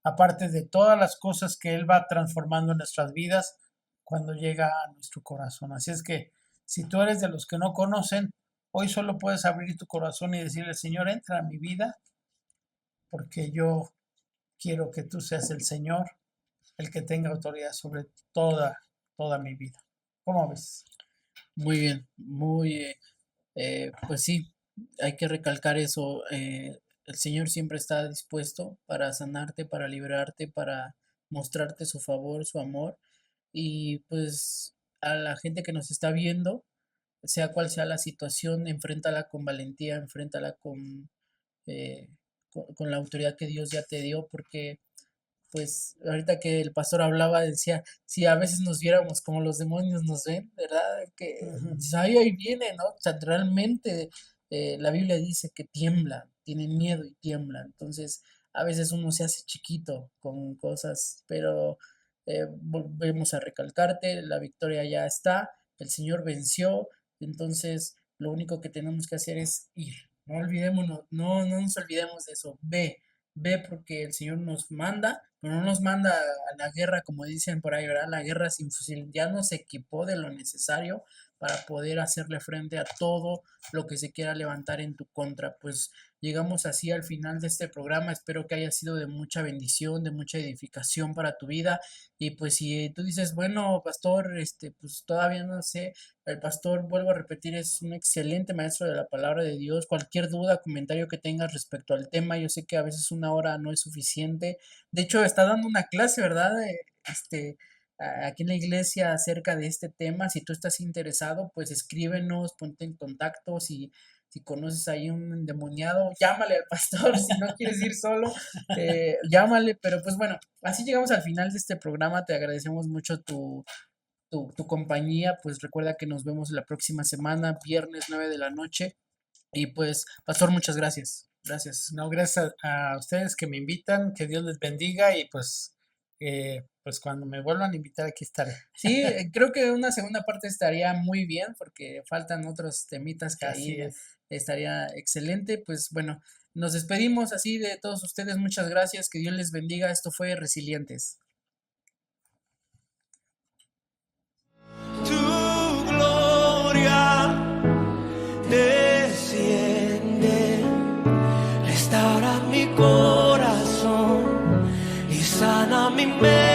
aparte de todas las cosas que Él va transformando en nuestras vidas cuando llega a nuestro corazón. Así es que si tú eres de los que no conocen, hoy solo puedes abrir tu corazón y decirle, Señor, entra a mi vida porque yo quiero que tú seas el Señor, el que tenga autoridad sobre toda mi vida. ¿Cómo ves? Muy bien, pues sí, hay que recalcar eso. El Señor siempre está dispuesto para sanarte, para liberarte, para mostrarte su favor, su amor. Y pues a la gente que nos está viendo, sea cual sea la situación, enfréntala con valentía, enfréntala eh, con la autoridad que Dios ya te dio, porque pues ahorita que el pastor hablaba, decía, si a veces nos viéramos como los demonios nos ven, ¿verdad? Que Ujú. dices, "Ay, ahí viene, ¿no? O sea, realmente la Biblia dice que tiembla, tiene miedo y tiembla. Entonces, a veces uno se hace chiquito con cosas, pero volvemos a recalcarte, la victoria ya está, el Señor venció, entonces lo único que tenemos que hacer es ir. No olvidémonos, no nos olvidemos de eso. Ve porque el Señor nos manda, pero no nos manda a la guerra, como dicen por ahí, ¿verdad? La guerra sin fusil. Ya nos equipó de lo necesario para poder hacerle frente a todo lo que se quiera levantar en tu contra. Pues llegamos así al final de este programa. Espero que haya sido de mucha bendición, de mucha edificación para tu vida. Y pues si tú dices, bueno, pastor, pues todavía no sé, el pastor, vuelvo a repetir, es un excelente maestro de la palabra de Dios. Cualquier duda, comentario que tengas respecto al tema, yo sé que a veces una hora no es suficiente. De hecho, está dando una clase, ¿verdad? Aquí en la iglesia acerca de este tema. Si tú estás interesado, pues escríbenos, ponte en contacto. Si conoces ahí un endemoniado, llámale al pastor. Si no quieres ir solo, llámale. Pero pues bueno, así llegamos al final de este programa. Te agradecemos mucho tu compañía. Pues recuerda que nos vemos la próxima semana, viernes 9 de la noche. Y pues, pastor, muchas gracias. Gracias. No, gracias a ustedes que me invitan, que Dios les bendiga y pues cuando me vuelvan a invitar aquí estaré. Sí, creo que una segunda parte estaría muy bien porque faltan otros temitas que Así ahí es. estaría excelente. Pues bueno, nos despedimos así de todos ustedes. Muchas gracias. Que Dios les bendiga. Esto fue Resilientes. Tu gloria desciende, restaura mi corazón y sana mi mente.